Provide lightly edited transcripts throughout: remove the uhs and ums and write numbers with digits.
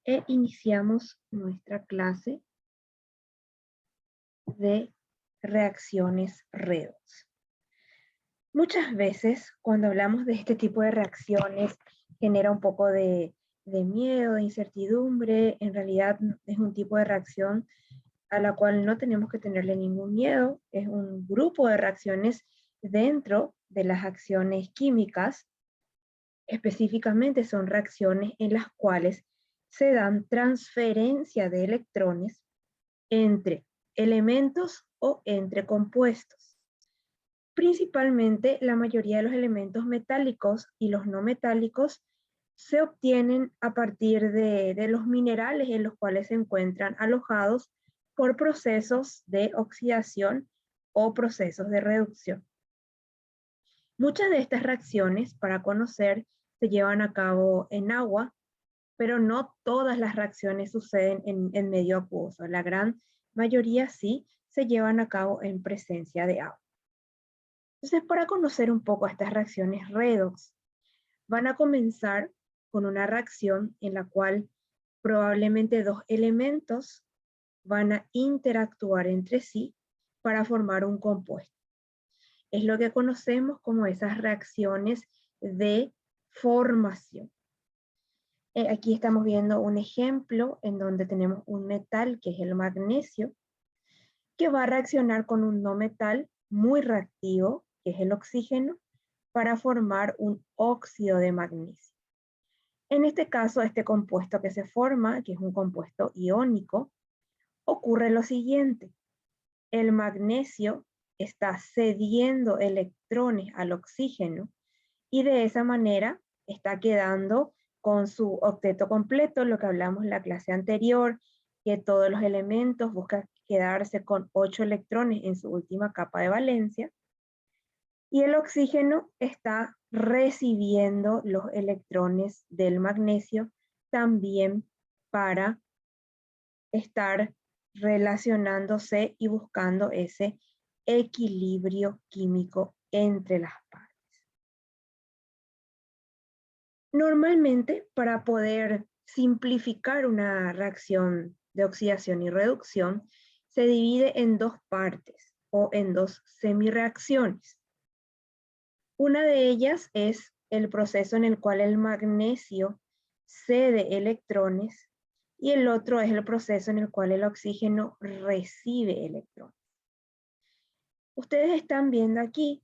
e iniciamos nuestra clase de reacciones redox. Muchas veces cuando hablamos de este tipo de reacciones genera un poco de miedo, de incertidumbre. En realidad es un tipo de reacción a la cual no tenemos que tenerle ningún miedo. Es un grupo de reacciones dentro de las acciones químicas. Específicamente son reacciones en las cuales se dan transferencia de electrones entre elementos o entre compuestos. Principalmente la mayoría de los elementos metálicos y los no metálicos se obtienen a partir de los minerales en los cuales se encuentran alojados por procesos de oxidación o procesos de reducción. Muchas de estas reacciones, para conocer, se llevan a cabo en agua, pero no todas las reacciones suceden en medio acuoso. La gran mayoría sí se llevan a cabo en presencia de agua. Entonces, para conocer un poco estas reacciones redox, van a comenzar con una reacción en la cual probablemente dos elementos van a interactuar entre sí para formar un compuesto. Es lo que conocemos como esas reacciones de formación. Aquí estamos viendo un ejemplo en donde tenemos un metal, que es el magnesio, que va a reaccionar con un no metal muy reactivo, que es el oxígeno, para formar un óxido de magnesio. En este caso, este compuesto que se forma, que es un compuesto iónico, ocurre lo siguiente. El magnesio está cediendo electrones al oxígeno y de esa manera está quedando con su octeto completo, lo que hablamos en la clase anterior, que todos los elementos buscan quedarse con 8 electrones en su última capa de valencia, y el oxígeno está recibiendo los electrones del magnesio también para estar relacionándose y buscando ese equilibrio químico entre las partes. Normalmente, para poder simplificar una reacción de oxidación y reducción, se divide en dos partes o en dos semireacciones. Una de ellas es el proceso en el cual el magnesio cede electrones y el otro es el proceso en el cual el oxígeno recibe electrones. Ustedes están viendo aquí,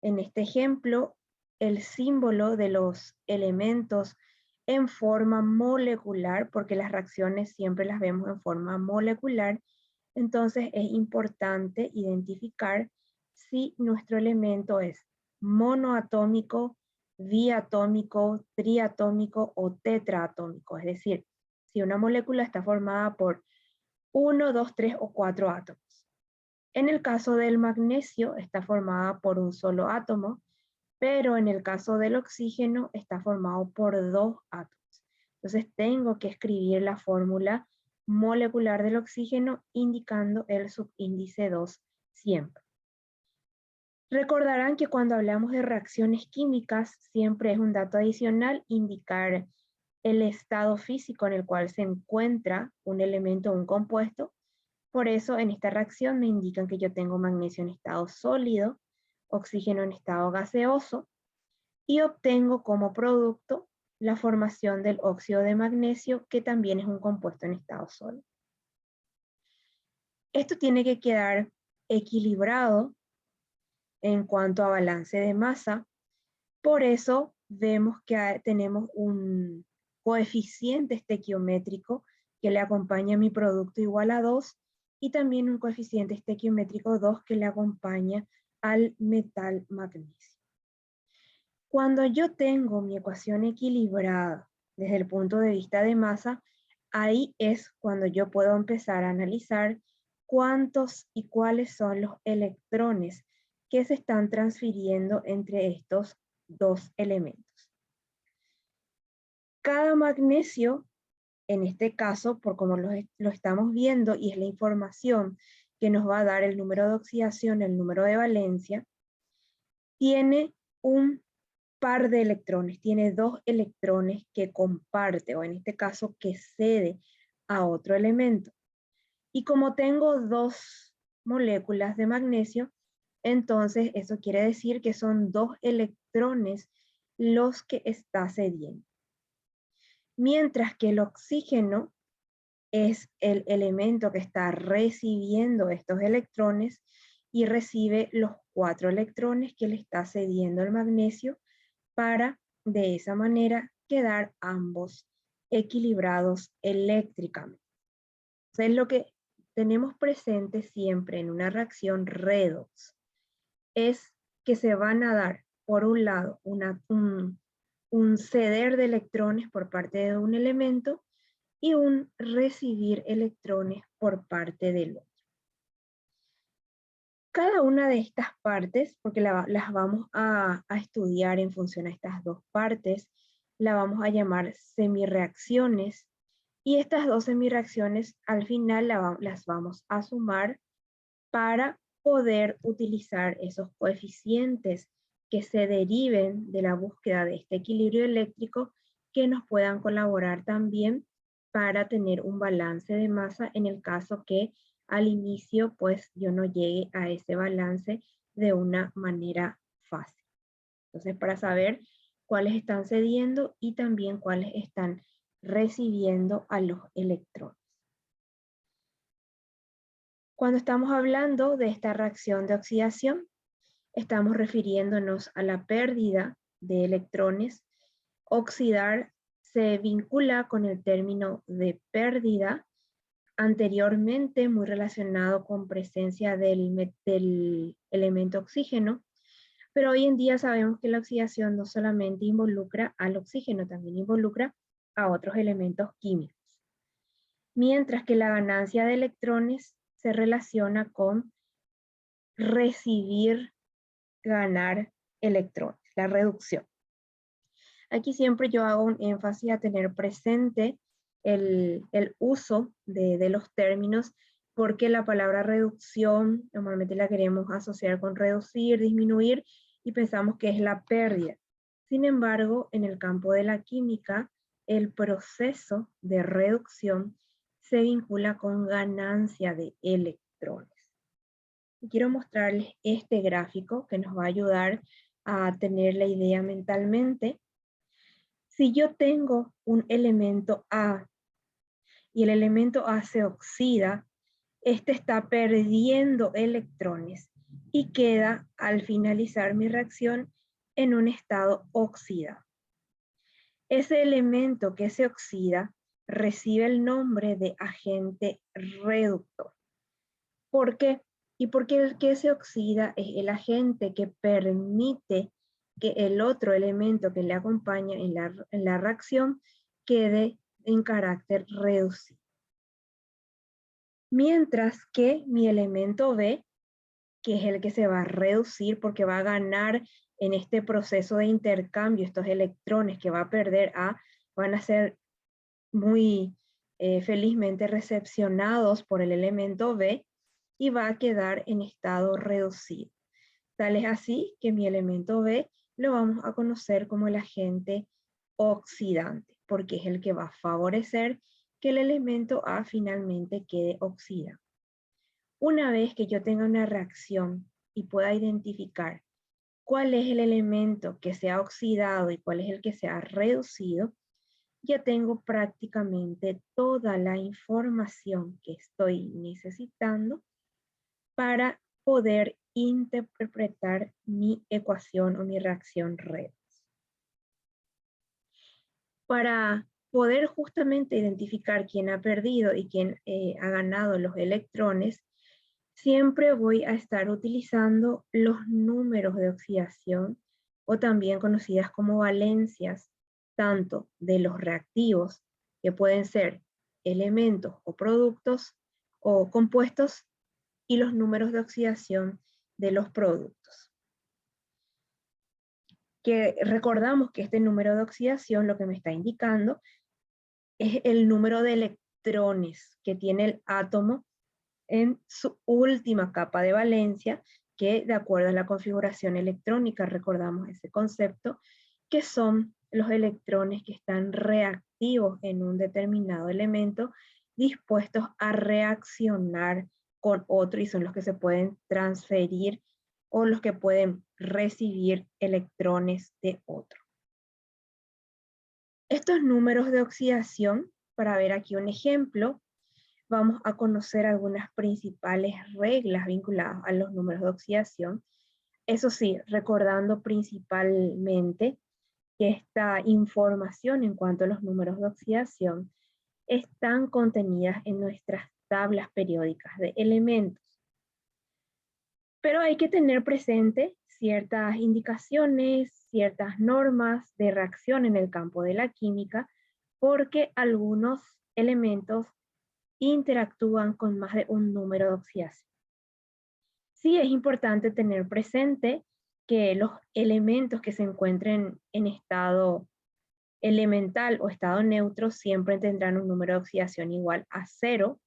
en este ejemplo, el símbolo de los elementos en forma molecular, porque las reacciones siempre las vemos en forma molecular. Entonces es importante identificar si nuestro elemento es monoatómico, diatómico, triatómico o tetraatómico. Es decir, si una molécula está formada por 1, 2, 3 o 4 átomos. En el caso del magnesio está formada por un solo átomo, pero en el caso del oxígeno está formado por 2 átomos. Entonces tengo que escribir la fórmula molecular del oxígeno indicando el subíndice 2 siempre. Recordarán que cuando hablamos de reacciones químicas siempre es un dato adicional indicar el estado físico en el cual se encuentra un elemento o un compuesto. Por eso en esta reacción me indican que yo tengo magnesio en estado sólido, oxígeno en estado gaseoso, y obtengo como producto la formación del óxido de magnesio, que también es un compuesto en estado sólido. Esto tiene que quedar equilibrado en cuanto a balance de masa. Por eso vemos que tenemos un coeficiente estequiométrico que le acompaña a mi producto igual a 2 y también un coeficiente estequiométrico 2 que le acompaña al metal magnesio. Cuando yo tengo mi ecuación equilibrada desde el punto de vista de masa, ahí es cuando yo puedo empezar a analizar cuántos y cuáles son los electrones que se están transfiriendo entre estos dos elementos. Cada magnesio, en este caso, por como lo estamos viendo y es la información que nos va a dar el número de oxidación, el número de valencia, tiene un par de electrones, tiene dos electrones que comparte, o en este caso que cede a otro elemento. Y como tengo dos moléculas de magnesio, entonces eso quiere decir que son dos electrones los que está cediendo. Mientras que el oxígeno es el elemento que está recibiendo estos electrones y recibe los 4 electrones que le está cediendo el magnesio para de esa manera quedar ambos equilibrados eléctricamente. Entonces, lo que tenemos presente siempre en una reacción redox es que se van a dar, por un lado, un ceder de electrones por parte de un elemento y un recibir electrones por parte del otro. Cada una de estas partes, porque las vamos a estudiar en función a estas dos partes, la vamos a llamar semirreacciones, y estas dos semirreacciones al final las vamos a sumar para poder utilizar esos coeficientes que se deriven de la búsqueda de este equilibrio eléctrico, que nos puedan colaborar también para tener un balance de masa en el caso que al inicio pues yo no llegue a ese balance de una manera fácil. Entonces, para saber cuáles están cediendo y también cuáles están recibiendo a los electrones. Cuando estamos hablando de esta reacción de oxidación, estamos refiriéndonos a la pérdida de electrones. Oxidar se vincula con el término de pérdida, anteriormente muy relacionado con presencia del elemento oxígeno, pero hoy en día sabemos que la oxidación no solamente involucra al oxígeno, también involucra a otros elementos químicos. Mientras que la ganancia de electrones se relaciona con recibir, ganar electrones, la reducción. Aquí siempre yo hago un énfasis a tener presente el uso de los términos, porque la palabra reducción normalmente la queremos asociar con reducir, disminuir, y pensamos que es la pérdida. Sin embargo, en el campo de la química, el proceso de reducción se vincula con ganancia de electrones. Y quiero mostrarles este gráfico que nos va a ayudar a tener la idea mentalmente. Si yo tengo un elemento A y el elemento A se oxida, este está perdiendo electrones y queda al finalizar mi reacción en un estado oxidado. Ese elemento que se oxida recibe el nombre de agente reductor. ¿Por qué? Y porque el que se oxida es el agente que permite que el otro elemento que le acompaña en la reacción quede en carácter reducido. Mientras que mi elemento B, que es el que se va a reducir porque va a ganar en este proceso de intercambio, estos electrones que va a perder A, van a ser muy felizmente recepcionados por el elemento B y va a quedar en estado reducido. Tal es así que mi elemento B lo vamos a conocer como el agente oxidante, porque es el que va a favorecer que el elemento A finalmente quede oxidado. Una vez que yo tenga una reacción y pueda identificar cuál es el elemento que se ha oxidado y cuál es el que se ha reducido, ya tengo prácticamente toda la información que estoy necesitando para poder interpretar mi ecuación o mi reacción redox. Para poder justamente identificar quién ha perdido y quién ha ganado los electrones, siempre voy a estar utilizando los números de oxidación, o también conocidas como valencias, tanto de los reactivos, que pueden ser elementos o productos o compuestos, y los números de oxidación de los productos. Que recordamos que este número de oxidación lo que me está indicando es el número de electrones que tiene el átomo en su última capa de valencia, que de acuerdo a la configuración electrónica, recordamos ese concepto, que son los electrones que están reactivos en un determinado elemento, dispuestos a reaccionar con otro y son los que se pueden transferir o los que pueden recibir electrones de otro. Estos números de oxidación, para ver aquí un ejemplo, vamos a conocer algunas principales reglas vinculadas a los números de oxidación. Eso sí, recordando principalmente que esta información en cuanto a los números de oxidación están contenidas en nuestras tablas periódicas de elementos. Pero hay que tener presente ciertas indicaciones, ciertas normas de reacción en el campo de la química, porque algunos elementos interactúan con más de un número de oxidación. Sí es importante tener presente que los elementos que se encuentren en estado elemental o estado neutro siempre tendrán un número de oxidación igual a 0,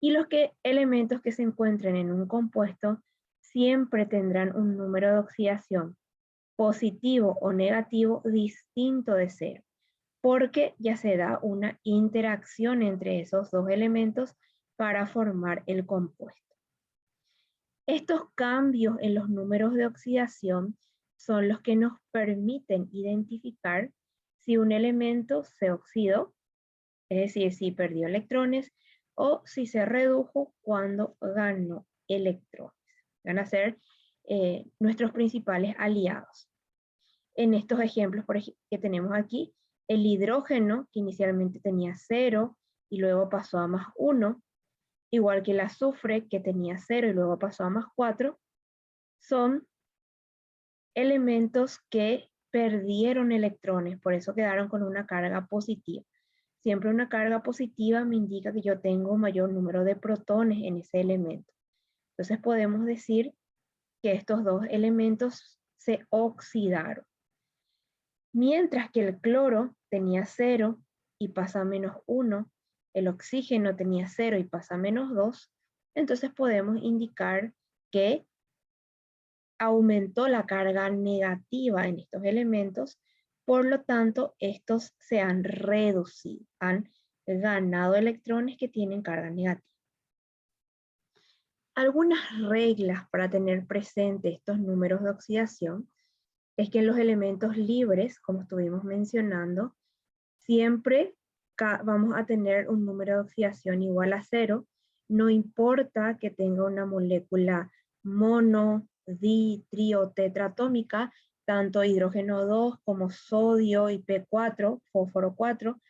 y los elementos que se encuentren en un compuesto siempre tendrán un número de oxidación positivo o negativo distinto de 0, porque ya se da una interacción entre esos dos elementos para formar el compuesto. Estos cambios en los números de oxidación son los que nos permiten identificar si un elemento se oxidó, es decir, si perdió electrones, o si se redujo cuando ganó electrones. Van a ser nuestros principales aliados. En estos ejemplos que tenemos aquí, el hidrógeno, que inicialmente tenía 0 y luego pasó a más 1, igual que el azufre, que tenía 0 y luego pasó a más 4, son elementos que perdieron electrones, por eso quedaron con una carga positiva. Siempre una carga positiva me indica que yo tengo un mayor número de protones en ese elemento. Entonces podemos decir que estos dos elementos se oxidaron. Mientras que el cloro tenía 0 y pasa a menos 1, el oxígeno tenía 0 y pasa a menos 2, entonces podemos indicar que aumentó la carga negativa en estos elementos, por lo tanto, estos se han reducido, han ganado electrones que tienen carga negativa. Algunas reglas para tener presente estos números de oxidación es que en los elementos libres, como estuvimos mencionando, siempre vamos a tener un número de oxidación igual a 0, no importa que tenga una molécula mono, di, tri o tetraatómica, tanto hidrógeno 2 como sodio y P4, fósforo 4,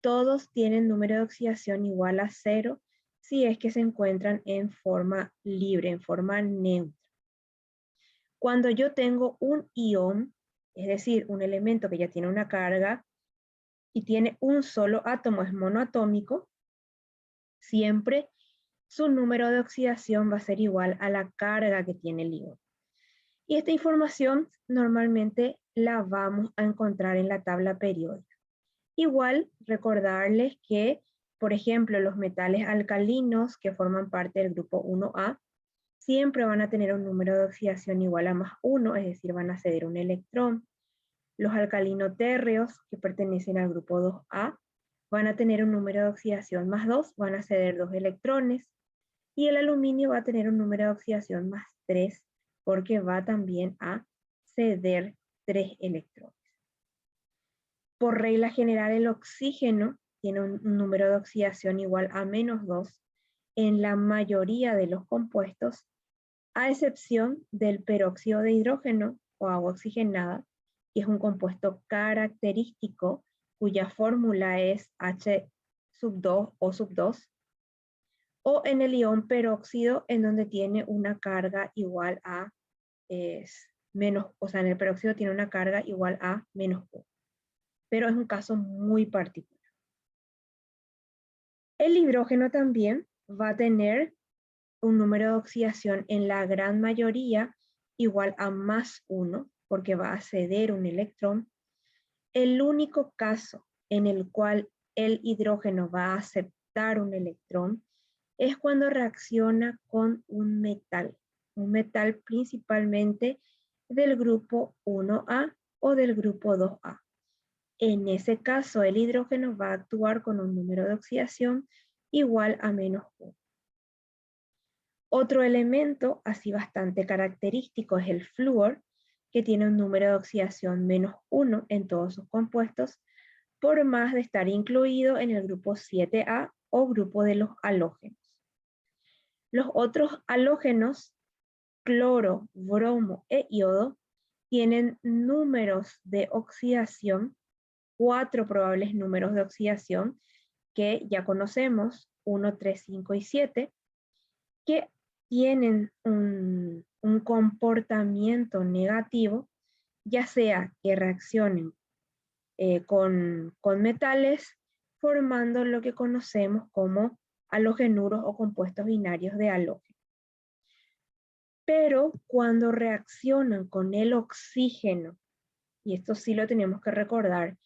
todos tienen número de oxidación igual a 0 si es que se encuentran en forma libre, en forma neutra. Cuando yo tengo un ion, es decir, un elemento que ya tiene una carga y tiene un solo átomo, es monoatómico, siempre su número de oxidación va a ser igual a la carga que tiene el ion. Y esta información normalmente la vamos a encontrar en la tabla periódica. Igual, recordarles que, por ejemplo, los metales alcalinos que forman parte del grupo 1A siempre van a tener un número de oxidación igual a más 1, es decir, van a ceder un electrón. Los alcalinotérreos, que pertenecen al grupo 2A, van a tener un número de oxidación más 2, van a ceder 2 electrones. Y el aluminio va a tener un número de oxidación más 3, porque va también a ceder 3 electrones. Por regla general, el oxígeno tiene un número de oxidación igual a menos 2 en la mayoría de los compuestos, a excepción del peróxido de hidrógeno o agua oxigenada, que es un compuesto característico cuya fórmula es H2 o sub 2, o en el ion peróxido, en donde tiene una carga igual a menos, o sea, en el peróxido tiene una carga igual a menos 1. Pero es un caso muy particular. El hidrógeno también va a tener un número de oxidación en la gran mayoría igual a más 1, porque va a ceder un electrón. El único caso en el cual el hidrógeno va a aceptar un electrón es cuando reacciona con un metal principalmente del grupo 1A, o del grupo 2A. En ese caso, el hidrógeno va a actuar con un número de oxidación igual a -1. Otro elemento así bastante característico es el flúor, que tiene un número de oxidación -1 en todos sus compuestos, por más de estar incluido en el grupo 7A o grupo de los halógenos. Los otros halógenos, cloro, bromo e yodo, tienen números de oxidación, 4 probables números de oxidación que ya conocemos, 1, 3, 5 y 7, que tienen un comportamiento negativo, ya sea que reaccionen con metales, formando lo que conocemos como halogenuros o compuestos binarios de halógeno. Pero cuando reaccionan con el oxígeno, y esto sí lo tenemos que recordar,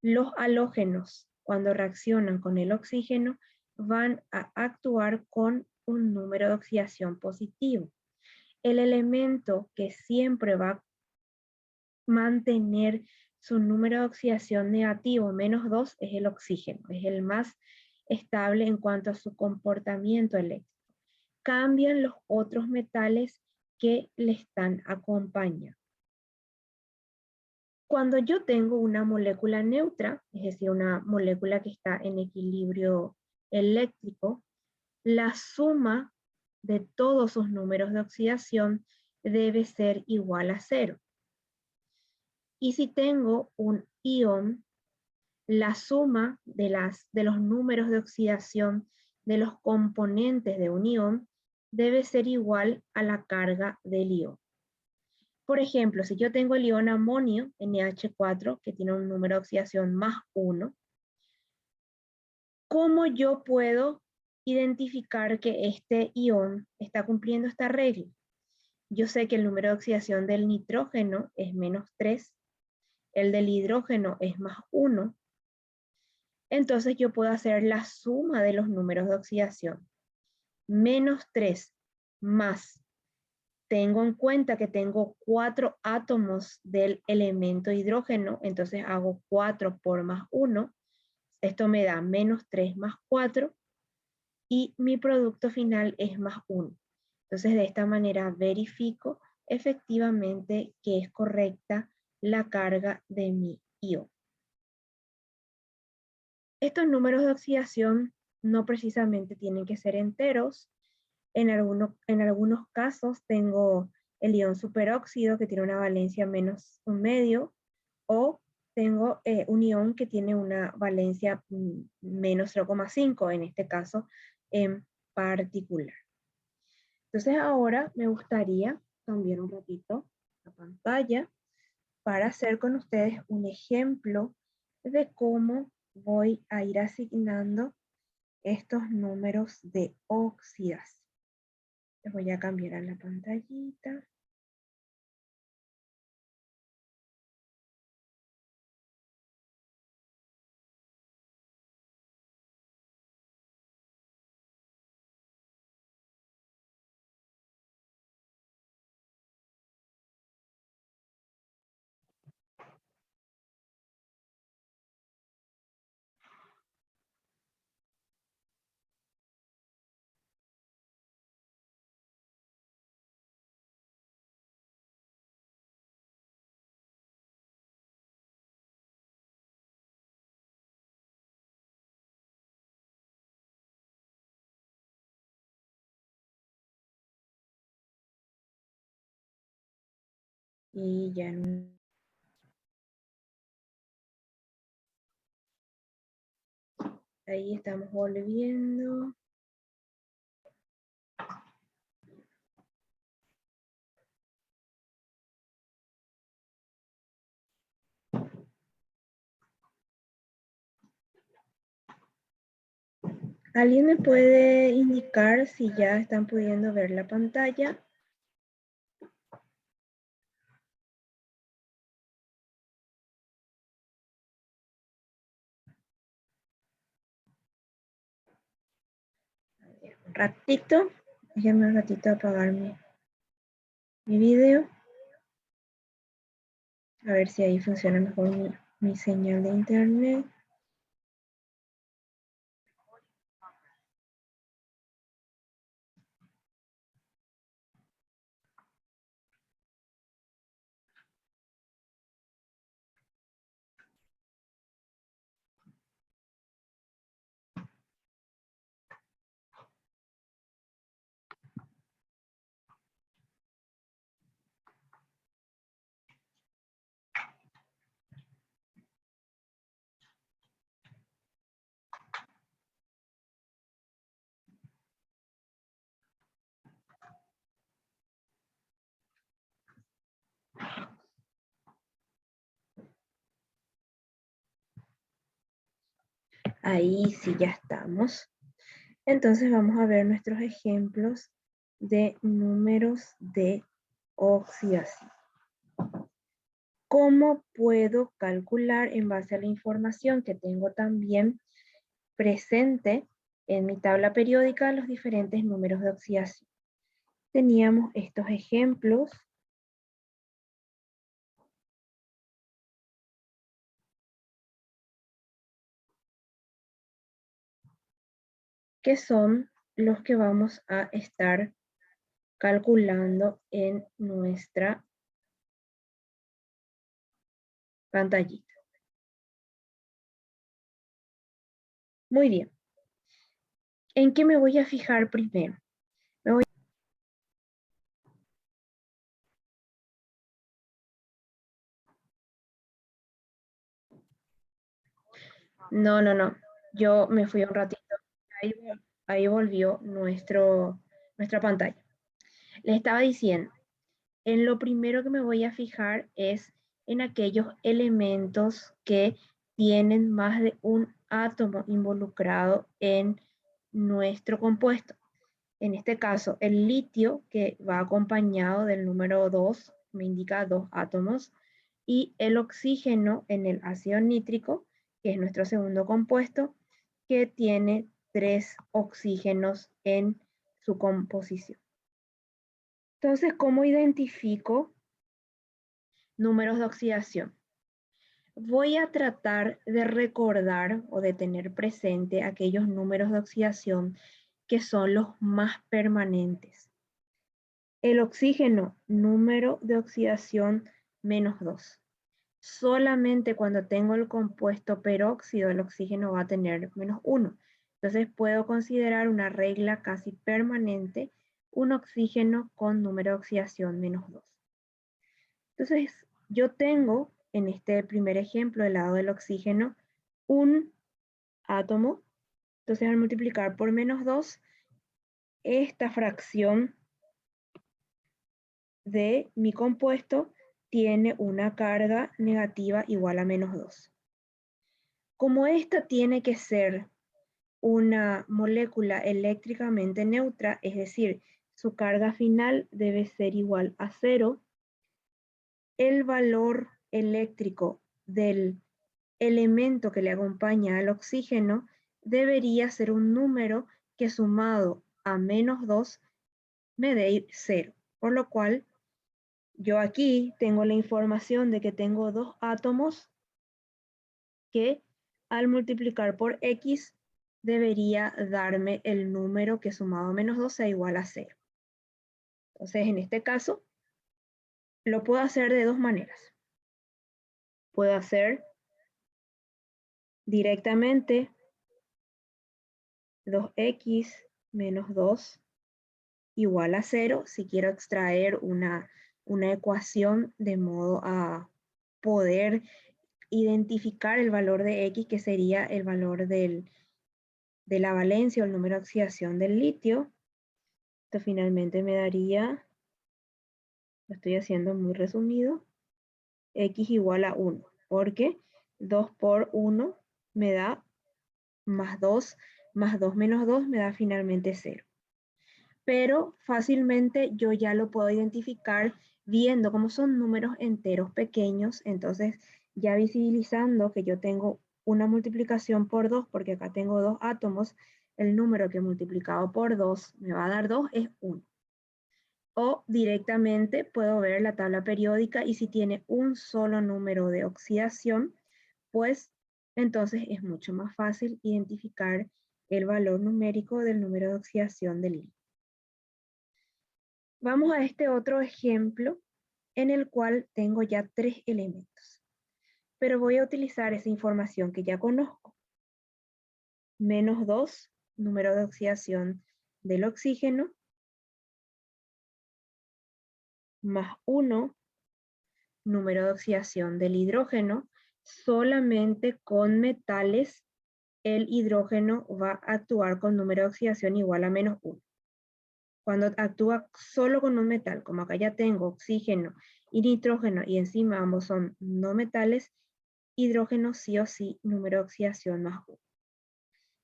los halógenos cuando reaccionan con el oxígeno van a actuar con un número de oxidación positivo. El elemento que siempre va a mantener su número de oxidación negativo, -2, es el oxígeno. Es el más estable en cuanto a su comportamiento eléctrico. Cambian los otros metales que le están acompañando. Cuando yo tengo una molécula neutra, es decir, una molécula que está en equilibrio eléctrico, la suma de todos sus números de oxidación debe ser igual a 0. Y si tengo un ion, la suma de los números de oxidación de los componentes de un ion debe ser igual a la carga del ion. Por ejemplo, si yo tengo el ion amonio, NH4, que tiene un número de oxidación +1, ¿cómo yo puedo identificar que este ion está cumpliendo esta regla? Yo sé que el número de oxidación del nitrógeno es -3, el del hidrógeno es +1, entonces yo puedo hacer la suma de los números de oxidación. -3 más, tengo en cuenta que tengo 4 átomos del elemento hidrógeno, entonces hago 4 por +1, esto me da -3 más 4, y mi producto final es +1. Entonces de esta manera verifico efectivamente que es correcta la carga de mi ion. Estos números de oxidación no precisamente tienen que ser enteros. En algunos casos tengo el ion superóxido que tiene una valencia -1/2, o tengo un ion que tiene una valencia -0,5, en este caso en particular. Entonces ahora me gustaría cambiar un ratito la pantalla para hacer con ustedes un ejemplo de cómo voy a ir asignando estos números de oxidación. Les voy a cambiar a la pantallita. Y ya ahí estamos volviendo. ¿Alguien me puede indicar si ya están pudiendo ver la pantalla? Un ratito. Déjenme un ratito apagar mi video. A ver si ahí funciona mejor mi señal de internet. Ahí sí ya estamos. Entonces vamos a ver nuestros ejemplos de números de oxidación. ¿Cómo puedo calcular en base a la información que tengo también presente en mi tabla periódica los diferentes números de oxidación? Teníamos estos ejemplos que son los que vamos a estar calculando en nuestra pantallita. Muy bien. ¿En qué me voy a fijar primero? No. Yo me fui un ratito. Ahí, ahí volvió nuestra pantalla. Les estaba diciendo, en lo primero que me voy a fijar es en aquellos elementos que tienen más de un átomo involucrado en nuestro compuesto. En este caso, el litio, que va acompañado del número 2, me indica 2 átomos, y el oxígeno en el ácido nítrico, que es nuestro segundo compuesto, que tiene 3 oxígenos en su composición. Entonces, ¿cómo identifico números de oxidación? Voy a tratar de recordar o de tener presente aquellos números de oxidación que son los más permanentes. El oxígeno, número de oxidación -2. Solamente cuando tengo el compuesto peróxido, el oxígeno va a tener -1. Entonces puedo considerar una regla casi permanente, un oxígeno con número de oxidación -2. Entonces yo tengo en este primer ejemplo, del lado del oxígeno, un átomo. Entonces al multiplicar por -2, esta fracción de mi compuesto tiene una carga negativa igual a -2. Como esta tiene que ser una molécula eléctricamente neutra, es decir, su carga final debe ser igual a 0, el valor eléctrico del elemento que le acompaña al oxígeno debería ser un número que sumado a -2 me dé 0, por lo cual yo aquí tengo la información de que tengo 2 átomos que al multiplicar por X debería darme el número que sumado a -2 sea igual a 0. Entonces, en este caso, lo puedo hacer de dos maneras. Puedo hacer directamente 2x menos 2 igual a 0 si quiero extraer una ecuación de modo a poder identificar el valor de X, que sería el valor de la valencia o el número de oxidación del litio. Esto finalmente me daría, lo estoy haciendo muy resumido, X igual a 1, porque 2 por 1 me da +2, más 2 menos 2 me da finalmente 0. Pero fácilmente yo ya lo puedo identificar viendo cómo son números enteros pequeños, entonces ya visibilizando que yo tengo una multiplicación por 2, porque acá tengo 2 átomos, el número que multiplicado por 2 me va a dar 2 es 1. O directamente puedo ver la tabla periódica y si tiene un solo número de oxidación, pues entonces es mucho más fácil identificar el valor numérico del número de oxidación del líquido. Vamos a este otro ejemplo en el cual tengo ya 3 elementos, pero voy a utilizar esa información que ya conozco. -2, número de oxidación del oxígeno, +1, número de oxidación del hidrógeno. Solamente con metales el hidrógeno va a actuar con número de oxidación igual a -1. Cuando actúa solo con un metal, como acá ya tengo oxígeno y nitrógeno y encima ambos son no metales, hidrógeno sí o sí, número de oxidación +1.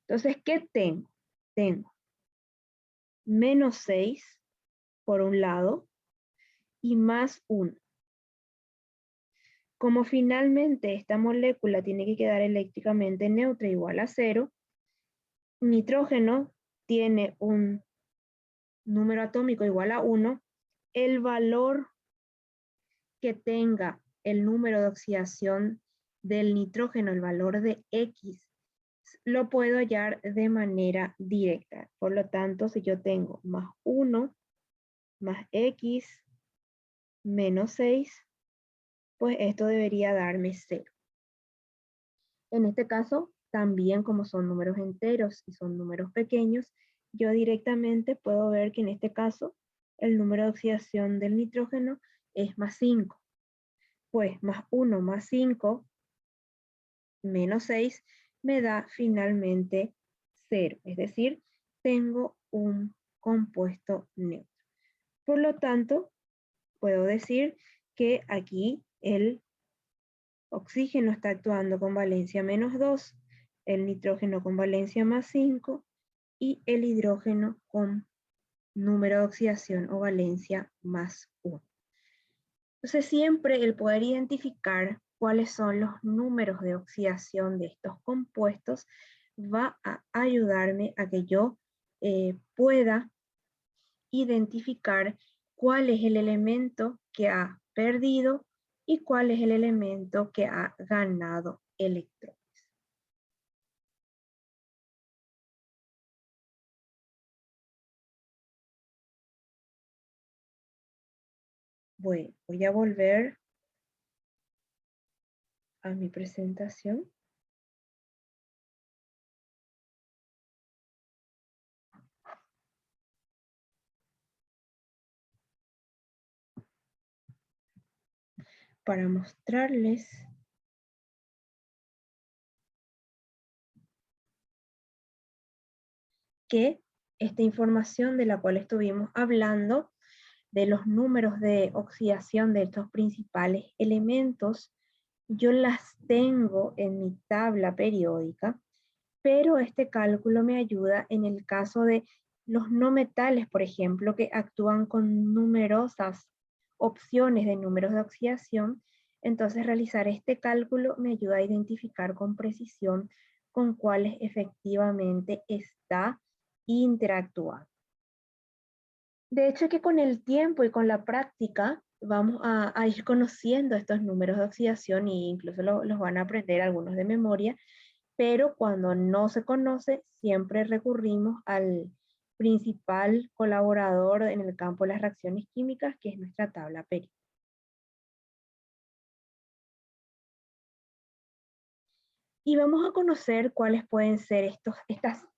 Entonces, ¿qué tengo? Tengo -6 por un lado y +1. Como finalmente esta molécula tiene que quedar eléctricamente neutra igual a 0, nitrógeno tiene un número atómico igual a 1, el valor que tenga el número de oxidación del nitrógeno, el valor de X, lo puedo hallar de manera directa. Por lo tanto, si yo tengo +1 más X -6, pues esto debería darme 0. En este caso, también como son números enteros y son números pequeños, yo directamente puedo ver que en este caso el número de oxidación del nitrógeno es +5. Pues +1 más 5 -6 me da finalmente 0. Es decir, tengo un compuesto neutro. Por lo tanto, puedo decir que aquí el oxígeno está actuando con valencia -2, el nitrógeno con valencia +5 y el hidrógeno con número de oxidación o valencia +1. Entonces siempre el poder identificar cuáles son los números de oxidación de estos compuestos va a ayudarme a que yo pueda identificar cuál es el elemento que ha perdido y cuál es el elemento que ha ganado electrones. Bueno, voy a volver a mi presentación. Para mostrarles que esta información de la cual estuvimos hablando, de los números de oxidación de estos principales elementos, yo las tengo en mi tabla periódica, pero este cálculo me ayuda en el caso de los no metales, por ejemplo, que actúan con numerosas opciones de números de oxidación. Entonces realizar este cálculo me ayuda a identificar con precisión con cuáles efectivamente está interactuando. De hecho que con el tiempo y con la práctica vamos a ir conociendo estos números de oxidación e incluso los van a aprender algunos de memoria, pero cuando no se conoce siempre recurrimos al principal colaborador en el campo de las reacciones químicas, que es nuestra tabla periódica. Y vamos a conocer cuáles pueden ser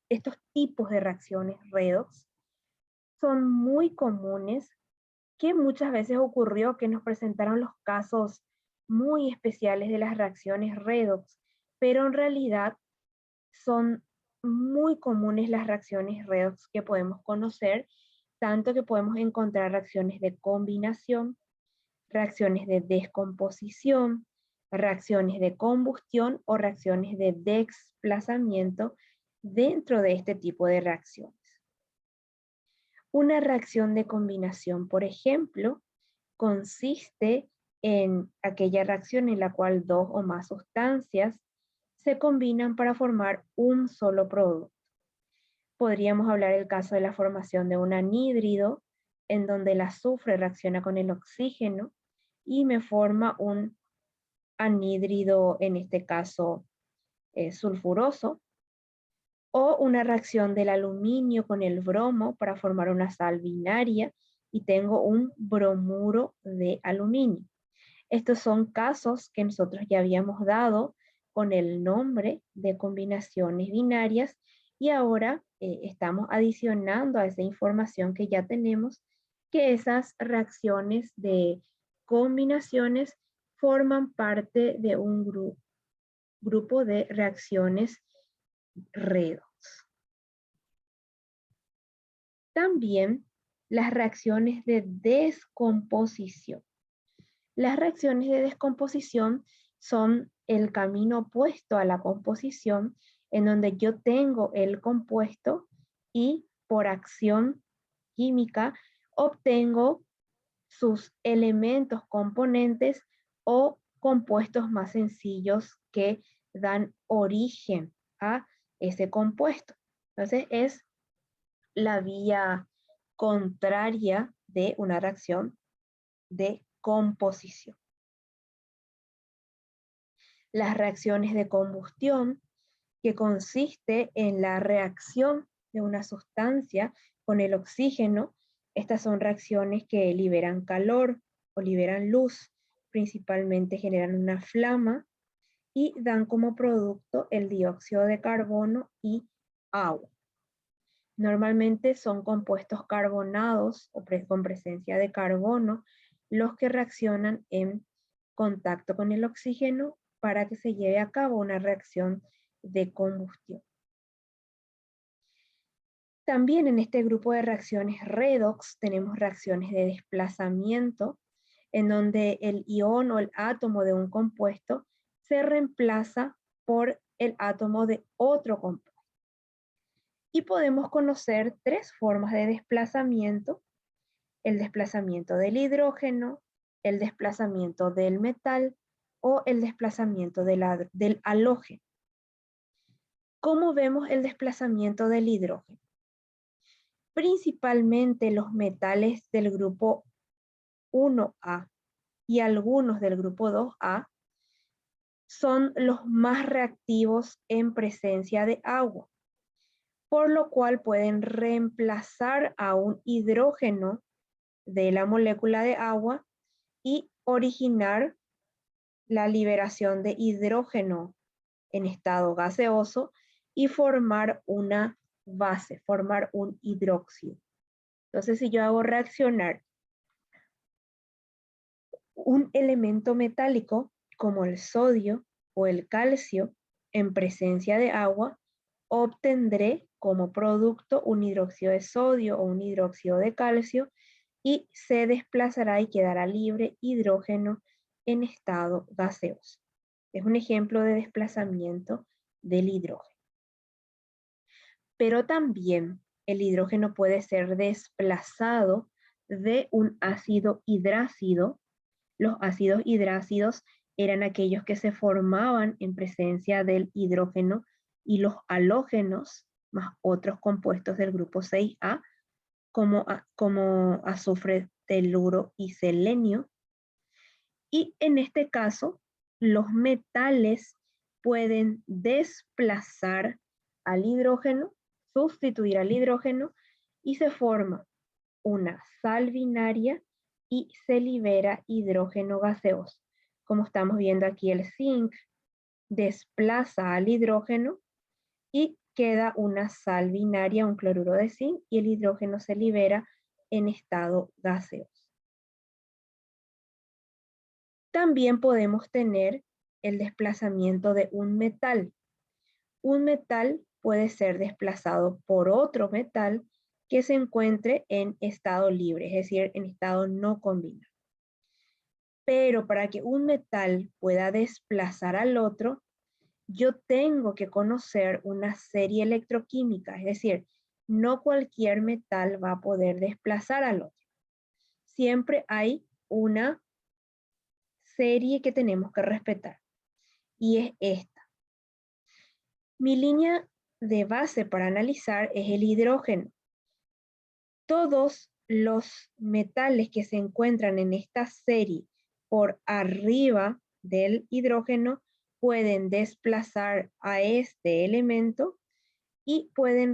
estos tipos de reacciones redox. Son muy comunes, que muchas veces ocurrió que nos presentaron los casos muy especiales de las reacciones redox, pero en realidad son muy comunes las reacciones redox que podemos conocer, tanto que podemos encontrar reacciones de combinación, reacciones de descomposición, reacciones de combustión o reacciones de desplazamiento dentro de este tipo de reacciones. Una reacción de combinación, por ejemplo, consiste en aquella reacción en la cual dos o más sustancias se combinan para formar un solo producto. Podríamos hablar del caso de la formación de un anhídrido en donde el azufre reacciona con el oxígeno y me forma un anhídrido, en este caso sulfuroso, o una reacción del aluminio con el bromo para formar una sal binaria y tengo un bromuro de aluminio. Estos son casos que nosotros ya habíamos dado con el nombre de combinaciones binarias y ahora estamos adicionando a esa información que ya tenemos que esas reacciones de combinaciones forman parte de un grupo de reacciones redox. También las reacciones de descomposición. Las reacciones de descomposición son el camino opuesto a la composición, en donde yo tengo el compuesto y por acción química obtengo sus elementos componentes o compuestos más sencillos que dan origen a ese compuesto. Entonces es la vía contraria de una reacción de composición. Las reacciones de combustión, que consiste en la reacción de una sustancia con el oxígeno. Estas son reacciones que liberan calor o liberan luz, principalmente generan una flama y dan como producto el dióxido de carbono y agua. Normalmente son compuestos carbonados o con presencia de carbono los que reaccionan en contacto con el oxígeno para que se lleve a cabo una reacción de combustión. También en este grupo de reacciones redox tenemos reacciones de desplazamiento, en donde el ion o el átomo de un compuesto se reemplaza por el átomo de otro compuesto. Y podemos conocer tres formas de desplazamiento: el desplazamiento del hidrógeno, el desplazamiento del metal o el desplazamiento del halógeno. ¿Cómo vemos el desplazamiento del hidrógeno? Principalmente los metales del grupo 1A y algunos del grupo 2A son los más reactivos en presencia de agua, por lo cual pueden reemplazar a un hidrógeno de la molécula de agua y originar la liberación de hidrógeno en estado gaseoso y formar una base, formar un hidróxido. Entonces, si yo hago reaccionar un elemento metálico como el sodio o el calcio en presencia de agua, obtendré como producto un hidróxido de sodio o un hidróxido de calcio y se desplazará y quedará libre hidrógeno en estado gaseoso. Es un ejemplo de desplazamiento del hidrógeno. Pero también el hidrógeno puede ser desplazado de un ácido hidrácido. Los ácidos hidrácidos eran aquellos que se formaban en presencia del hidrógeno y los halógenos, más otros compuestos del grupo 6A, como azufre, teluro y selenio. Y en este caso, los metales pueden desplazar al hidrógeno, sustituir al hidrógeno, y se forma una sal binaria y se libera hidrógeno gaseoso. Como estamos viendo aquí, el zinc desplaza al hidrógeno y queda una sal binaria, un cloruro de zinc, y el hidrógeno se libera en estado gaseoso. También podemos tener el desplazamiento de un metal. Un metal puede ser desplazado por otro metal que se encuentre en estado libre, es decir, en estado no combinado. Pero para que un metal pueda desplazar al otro, yo tengo que conocer una serie electroquímica, es decir, no cualquier metal va a poder desplazar al otro. Siempre hay una serie que tenemos que respetar, y es esta. Mi línea de base para analizar es el hidrógeno. Todos los metales que se encuentran en esta serie por arriba del hidrógeno pueden desplazar a este elemento y pueden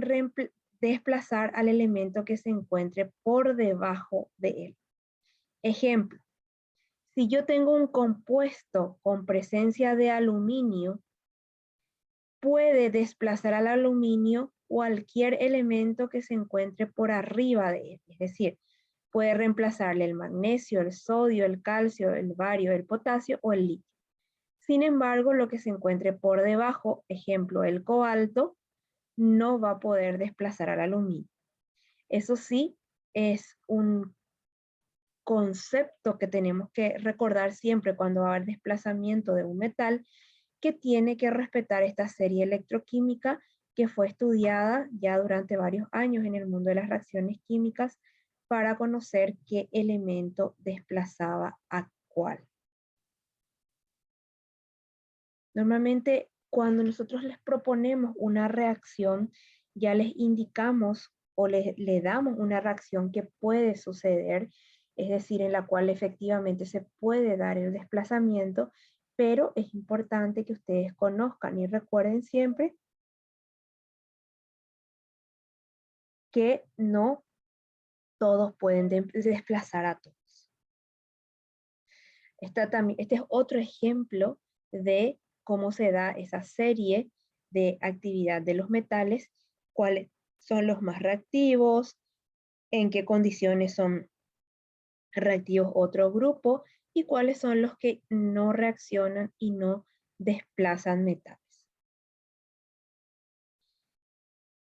desplazar al elemento que se encuentre por debajo de él. Ejemplo, si yo tengo un compuesto con presencia de aluminio, puede desplazar al aluminio cualquier elemento que se encuentre por arriba de él. Es decir, puede reemplazarle el magnesio, el sodio, el calcio, el bario, el potasio o el litio. Sin embargo, lo que se encuentre por debajo, ejemplo, el cobalto, no va a poder desplazar al aluminio. Eso sí, es un concepto que tenemos que recordar siempre cuando va a haber desplazamiento de un metal, que tiene que respetar esta serie electroquímica que fue estudiada ya durante varios años en el mundo de las reacciones químicas para conocer qué elemento desplazaba a cuál. Normalmente, cuando nosotros les proponemos una reacción, ya les indicamos o le damos una reacción que puede suceder, es decir, en la cual efectivamente se puede dar el desplazamiento, pero es importante que ustedes conozcan y recuerden siempre que no todos pueden desplazar átomos. Este es otro ejemplo de cómo se da esa serie de actividad de los metales, cuáles son los más reactivos, en qué condiciones son reactivos otro grupo y cuáles son los que no reaccionan y no desplazan metales.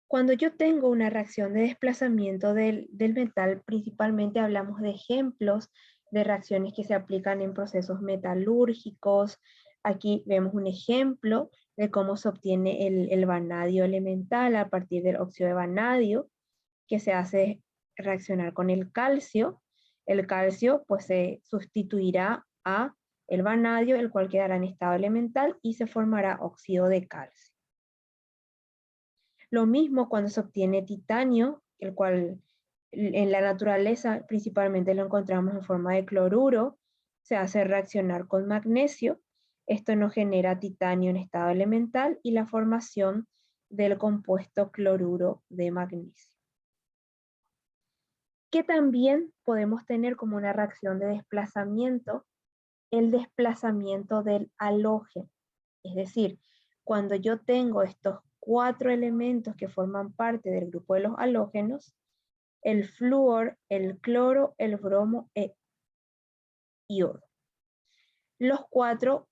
Cuando yo tengo una reacción de desplazamiento del metal, principalmente hablamos de ejemplos de reacciones que se aplican en procesos metalúrgicos. Aquí vemos un ejemplo de cómo se obtiene el vanadio elemental a partir del óxido de vanadio, que se hace reaccionar con el calcio. El calcio pues se sustituirá a el vanadio, el cual quedará en estado elemental y se formará óxido de calcio. Lo mismo cuando se obtiene titanio, el cual en la naturaleza principalmente lo encontramos en forma de cloruro, se hace reaccionar con magnesio. Esto nos genera titanio en estado elemental y la formación del compuesto cloruro de magnesio. Que también podemos tener como una reacción de desplazamiento el desplazamiento del halógeno. Es decir, cuando yo tengo estos 4 elementos que forman parte del grupo de los halógenos, el flúor, el cloro, el bromo e iodo. Los 4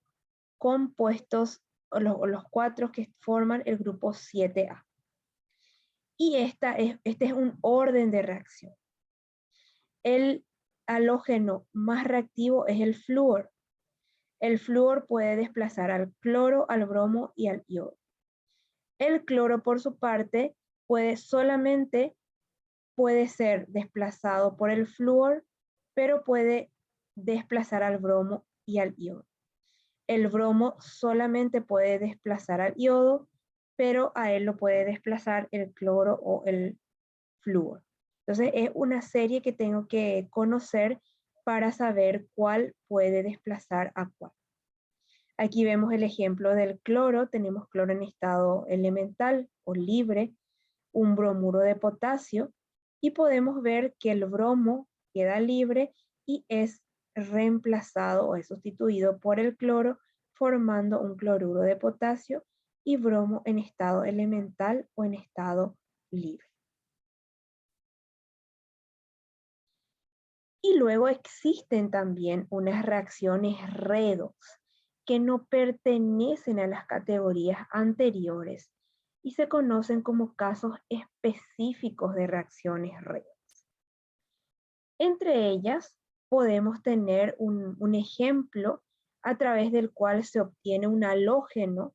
compuestos, o los 4 que forman el grupo 7A. Y este es un orden de reacción. El halógeno más reactivo es el flúor. El flúor puede desplazar al cloro, al bromo y al iodo. El cloro, por su parte, solamente puede ser desplazado por el flúor, pero puede desplazar al bromo y al iodo. El bromo solamente puede desplazar al iodo, pero a él lo puede desplazar el cloro o el flúor. Entonces es una serie que tengo que conocer para saber cuál puede desplazar a cuál. Aquí vemos el ejemplo del cloro. Tenemos cloro en estado elemental o libre, un bromuro de potasio, y podemos ver que el bromo queda libre y es reemplazado o es sustituido por el cloro, formando un cloruro de potasio y bromo en estado elemental o en estado libre. Y luego existen también unas reacciones redox que no pertenecen a las categorías anteriores y se conocen como casos específicos de reacciones redox. Entre ellas podemos tener un ejemplo a través del cual se obtiene un halógeno,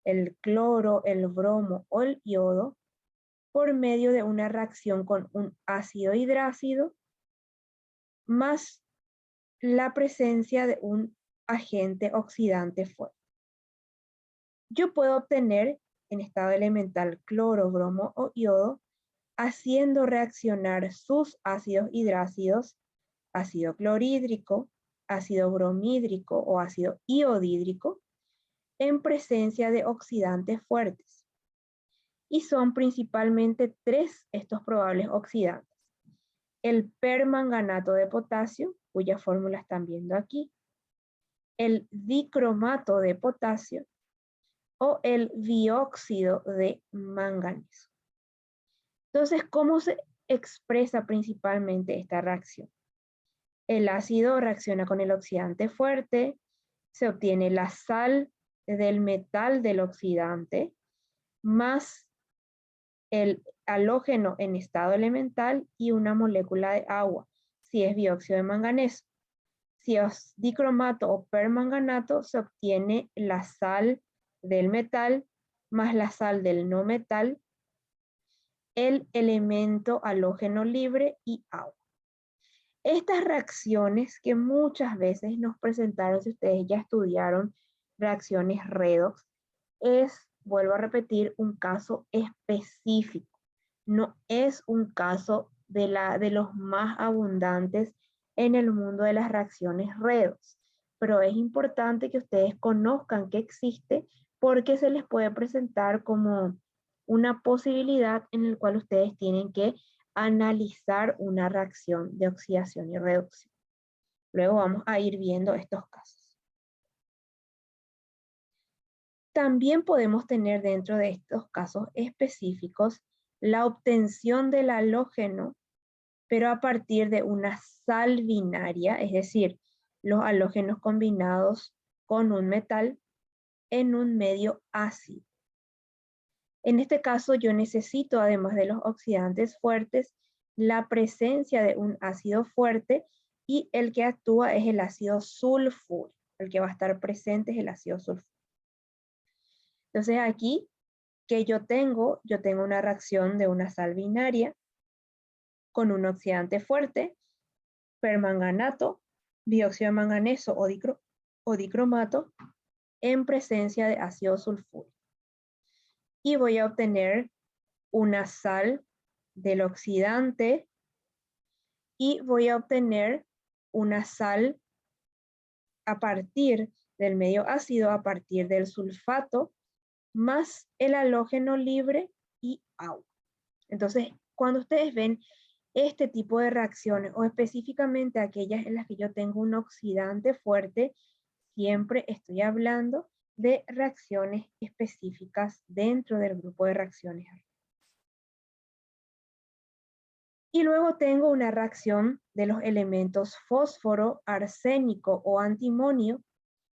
el cloro, el bromo o el iodo, por medio de una reacción con un ácido hidrácido más la presencia de un agente oxidante fuerte. Yo puedo obtener en estado elemental cloro, bromo o iodo haciendo reaccionar sus ácidos hidrácidos, ácido clorhídrico, ácido bromhídrico o ácido iodídrico, en presencia de oxidantes fuertes. Y son principalmente tres estos probables oxidantes. El permanganato de potasio, cuya fórmula están viendo aquí, el dicromato de potasio o el dióxido de manganeso. Entonces, ¿cómo se expresa principalmente esta reacción? El ácido reacciona con el oxidante fuerte, se obtiene la sal del metal del oxidante más el halógeno en estado elemental y una molécula de agua, si es dióxido de manganeso. Si es dicromato o permanganato, se obtiene la sal del metal más la sal del no metal, el elemento halógeno libre y agua. Estas reacciones que muchas veces nos presentaron, si ustedes ya estudiaron reacciones redox, vuelvo a repetir, un caso específico. No es un caso de los más abundantes en el mundo de las reacciones redox, pero es importante que ustedes conozcan que existe porque se les puede presentar como una posibilidad en la cual ustedes tienen que analizar una reacción de oxidación y reducción. Luego vamos a ir viendo estos casos. También podemos tener dentro de estos casos específicos la obtención del halógeno, pero a partir de una sal binaria, es decir, los halógenos combinados con un metal en un medio ácido. En este caso yo necesito, además de los oxidantes fuertes, la presencia de un ácido fuerte y el que actúa es el ácido sulfúrico. El que va a estar presente es el ácido sulfúrico. Entonces aquí, que yo tengo una reacción de una sal binaria con un oxidante fuerte, permanganato, dióxido de manganeso o dicromato, en presencia de ácido sulfúrico. Y voy a obtener una sal del oxidante y voy a obtener una sal a partir del medio ácido, a partir del sulfato, más el halógeno libre y agua. Entonces, cuando ustedes ven este tipo de reacciones, o específicamente aquellas en las que yo tengo un oxidante fuerte, siempre estoy hablando de reacciones específicas dentro del grupo de reacciones. Y luego tengo una reacción de los elementos fósforo, arsénico o antimonio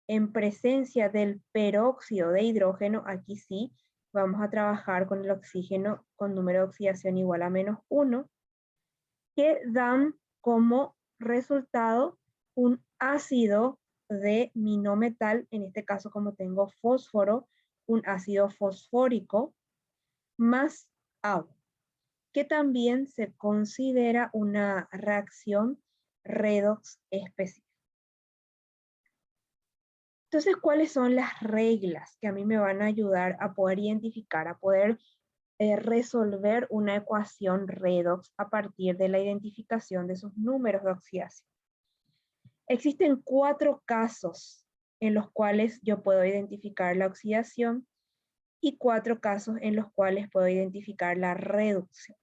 en presencia del peróxido de hidrógeno. Aquí sí vamos a trabajar con el oxígeno con número de oxidación igual a -1, que dan como resultado un ácido de mi no metal, en este caso como tengo fósforo, un ácido fosfórico más agua, que también se considera una reacción redox específica. Entonces, ¿cuáles son las reglas que a mí me van a ayudar a poder identificar, a poder resolver una ecuación redox a partir de la identificación de sus números de oxidación? Existen 4 casos en los cuales yo puedo identificar la oxidación y 4 casos en los cuales puedo identificar la reducción.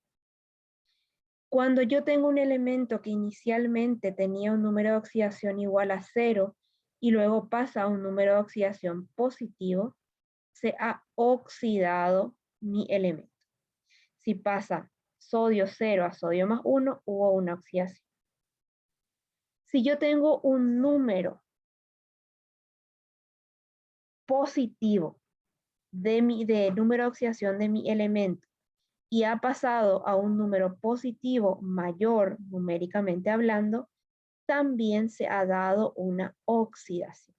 Cuando yo tengo un elemento que inicialmente tenía un número de oxidación igual a 0 y luego pasa a un número de oxidación positivo, se ha oxidado mi elemento. Si pasa sodio 0 a sodio más 1, hubo una oxidación. Si yo tengo un número positivo de número de oxidación de mi elemento y ha pasado a un número positivo mayor numéricamente hablando, también se ha dado una oxidación.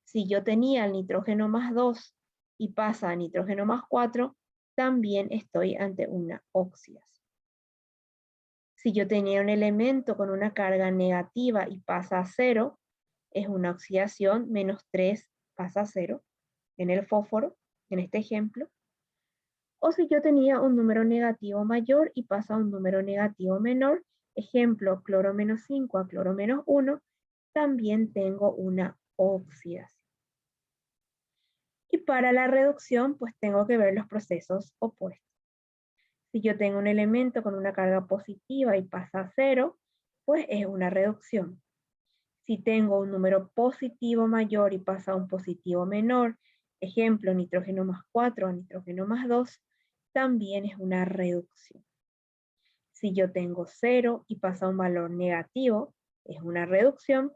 Si yo tenía el nitrógeno más 2 y pasa a nitrógeno más 4, también estoy ante una oxidación. Si yo tenía un elemento con una carga negativa y pasa a 0, es una oxidación, -3 pasa a 0 en el fósforo, en este ejemplo. O si yo tenía un número negativo mayor y pasa a un número negativo menor, ejemplo, cloro menos 5 a cloro menos 1, también tengo una oxidación. Y para la reducción, pues tengo que ver los procesos opuestos. Si yo tengo un elemento con una carga positiva y pasa a cero, pues es una reducción. Si tengo un número positivo mayor y pasa a un positivo menor, ejemplo, nitrógeno más 4 a nitrógeno más 2, también es una reducción. Si yo tengo 0 y pasa a un valor negativo, es una reducción.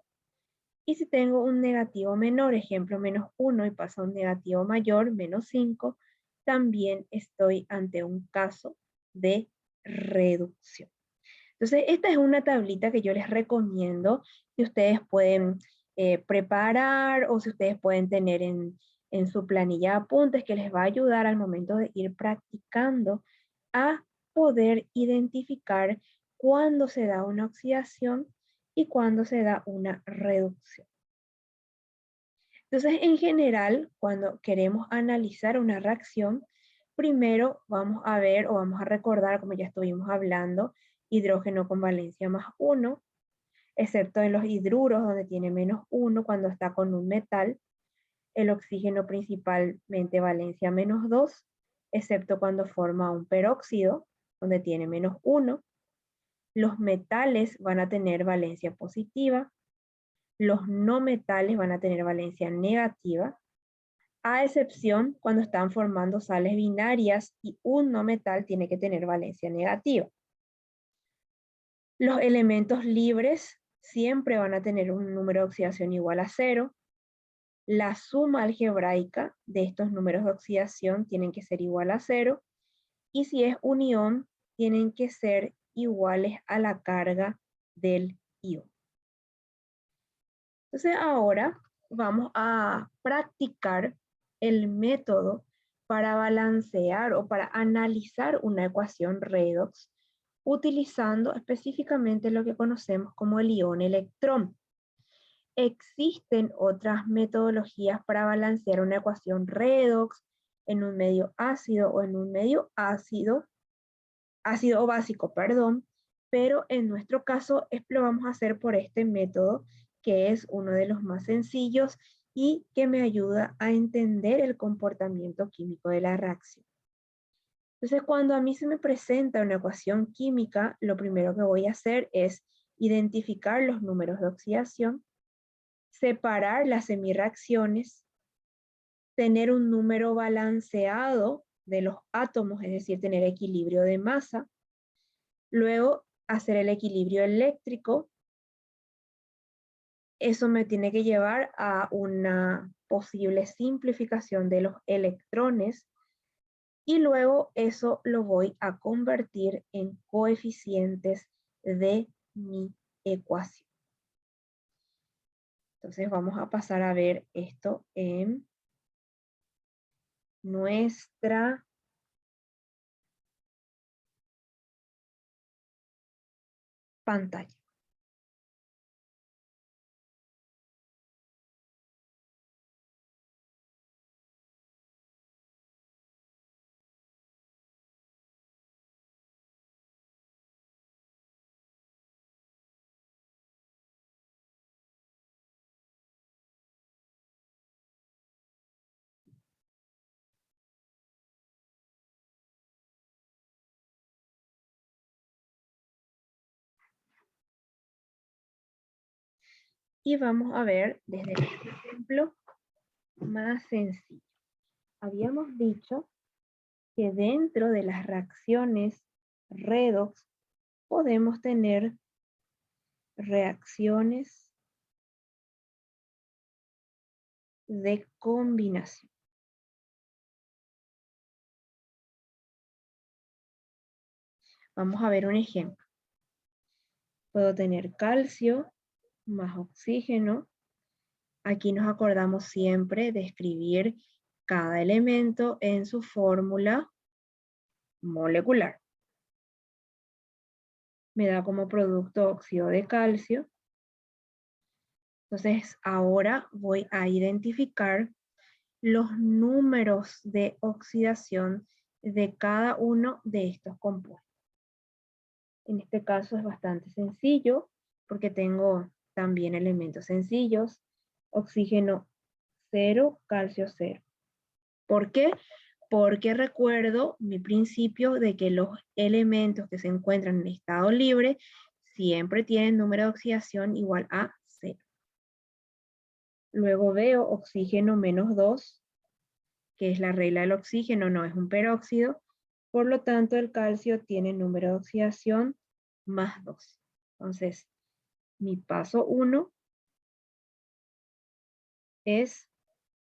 Y si tengo un negativo menor, ejemplo, menos 1 y pasa a un negativo mayor, menos 5, también estoy ante un caso de reducción. Entonces, esta es una tablita que yo les recomiendo que ustedes pueden preparar o si ustedes pueden tener en su planilla de apuntes que les va a ayudar al momento de ir practicando a poder identificar cuándo se da una oxidación y cuándo se da una reducción. Entonces, en general, cuando queremos analizar una reacción, primero vamos a ver o vamos a recordar, como ya estuvimos hablando, hidrógeno con valencia más 1, excepto en los hidruros donde tiene menos 1 cuando está con un metal, el oxígeno principalmente valencia menos 2, excepto cuando forma un peróxido donde tiene menos 1. Los metales van a tener valencia positiva, los no metales van a tener valencia negativa, a excepción cuando están formando sales binarias y un no metal tiene que tener valencia negativa. Los elementos libres siempre van a tener un número de oxidación igual a 0. La suma algebraica de estos números de oxidación tienen que ser igual a 0. Y si es un ion, tienen que ser iguales a la carga del ion. Entonces ahora vamos a practicar el método para balancear o para analizar una ecuación redox utilizando específicamente lo que conocemos como el ion electrón. Existen otras metodologías para balancear una ecuación redox en un medio ácido o en un medio ácido o básico, perdón, pero en nuestro caso lo vamos a hacer por este método que es uno de los más sencillos y que me ayuda a entender el comportamiento químico de la reacción. Entonces, cuando a mí se me presenta una ecuación química, lo primero que voy a hacer es identificar los números de oxidación, separar las semireacciones, tener un número balanceado de los átomos, es decir, tener equilibrio de masa, luego hacer el equilibrio eléctrico. Eso me tiene que llevar a una posible simplificación de los electrones y luego eso lo voy a convertir en coeficientes de mi ecuación. Entonces vamos a pasar a ver esto en nuestra pantalla. Y vamos a ver desde este ejemplo más sencillo. Habíamos dicho que dentro de las reacciones redox podemos tener reacciones de combinación. Vamos a ver un ejemplo. Puedo tener calcio más oxígeno. Aquí nos acordamos siempre de escribir cada elemento en su fórmula molecular. Me da como producto óxido de calcio. Entonces ahora voy a identificar los números de oxidación de cada uno de estos compuestos. En este caso es bastante sencillo porque tengo también elementos sencillos. Oxígeno 0, calcio 0. ¿Por qué? Porque recuerdo mi principio de que los elementos que se encuentran en estado libre siempre tienen número de oxidación igual a 0. Luego veo oxígeno menos 2, que es la regla del oxígeno, no es un peróxido. Por lo tanto, el calcio tiene número de oxidación más 2. Entonces, mi paso 1 es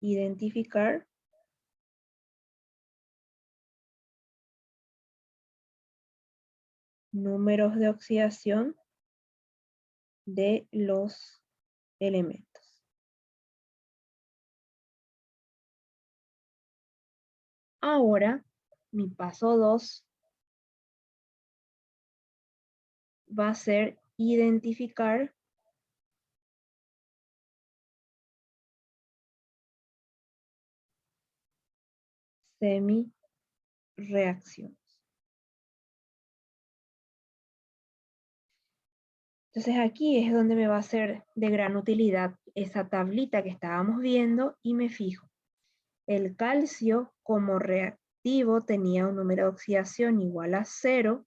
identificar números de oxidación de los elementos. Ahora, mi paso 2 va a ser identificar semi-reacciones. Entonces aquí es donde me va a ser de gran utilidad esa tablita que estábamos viendo y me fijo. El calcio como reactivo tenía un número de oxidación igual a 0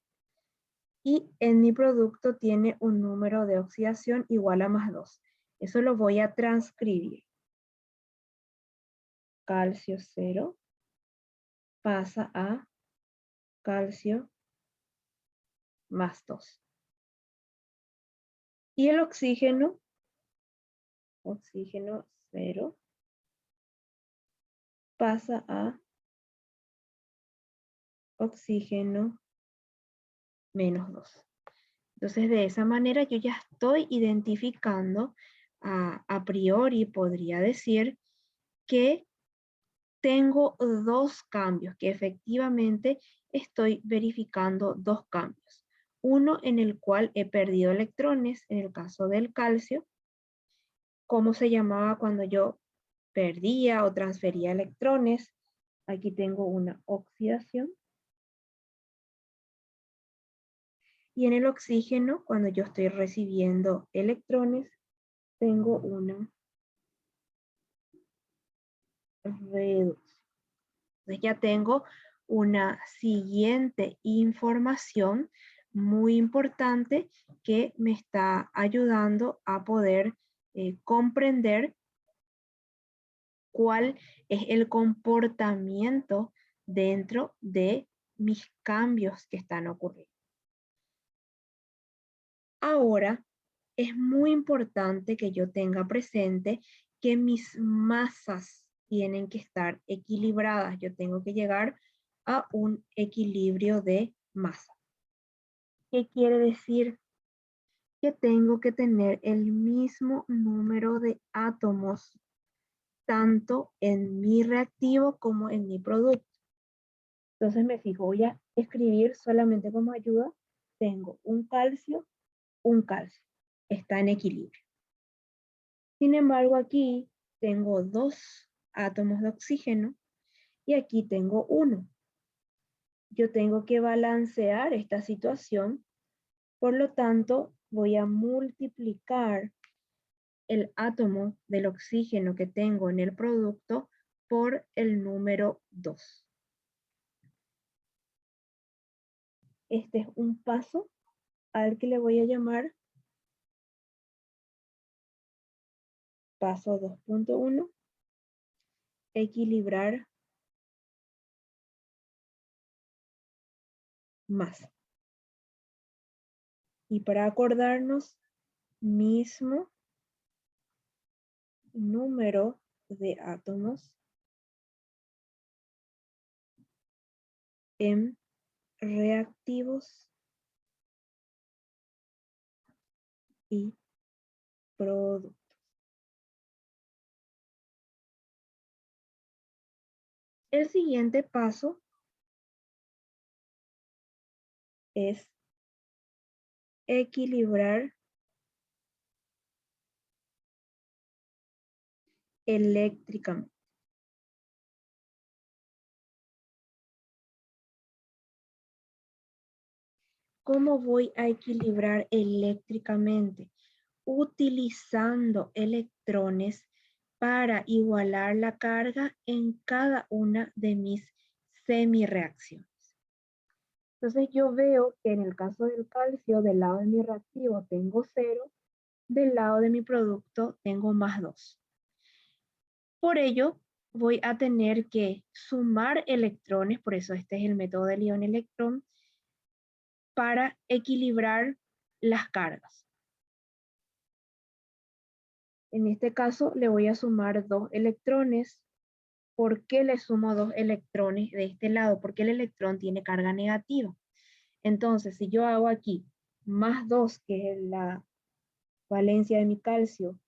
y en mi producto tiene un número de oxidación igual a más 2. Eso lo voy a transcribir. Calcio 0 pasa a calcio más 2. Y el oxígeno 0, pasa a oxígeno menos 2. Entonces, de esa manera yo ya estoy identificando, a priori podría decir que tengo dos cambios, que efectivamente estoy verificando dos cambios. Uno en el cual he perdido electrones, en el caso del calcio. ¿Cómo se llamaba cuando yo perdía o transfería electrones? Aquí tengo una oxidación. Y en el oxígeno, cuando yo estoy recibiendo electrones, tengo una reducción. Entonces ya tengo una siguiente información muy importante que me está ayudando a poder comprender cuál es el comportamiento dentro de mis cambios que están ocurriendo. Ahora, es muy importante que yo tenga presente que mis masas tienen que estar equilibradas. Yo tengo que llegar a un equilibrio de masa. ¿Qué quiere decir? Que tengo que tener el mismo número de átomos tanto en mi reactivo como en mi producto. Entonces me fijo, voy a escribir solamente como ayuda. Tengo un calcio. Está en equilibrio. Sin embargo, aquí tengo 2 átomos de oxígeno y aquí tengo 1. Yo tengo que balancear esta situación, por lo tanto, voy a multiplicar el átomo del oxígeno que tengo en el producto por el número 2. Este es un paso al que le voy a llamar paso 2.1, equilibrar masa. Y para acordarnos, mismo número de átomos en reactivos y productos. El siguiente paso es equilibrar eléctricamente. ¿cómo voy a equilibrar eléctricamente? Utilizando electrones para igualar la carga en cada una de mis semireacciones. Entonces yo veo que en el caso del calcio, del lado de mi reactivo tengo 0, del lado de mi producto tengo +2. Por ello, voy a tener que sumar electrones, por eso este es el método del ion-electrón, para equilibrar las cargas. En este caso le voy a sumar 2 electrones. ¿Por qué le sumo 2 electrones de este lado? Porque el electrón tiene carga negativa. Entonces, si yo hago aquí +2, que es la valencia de mi calcio,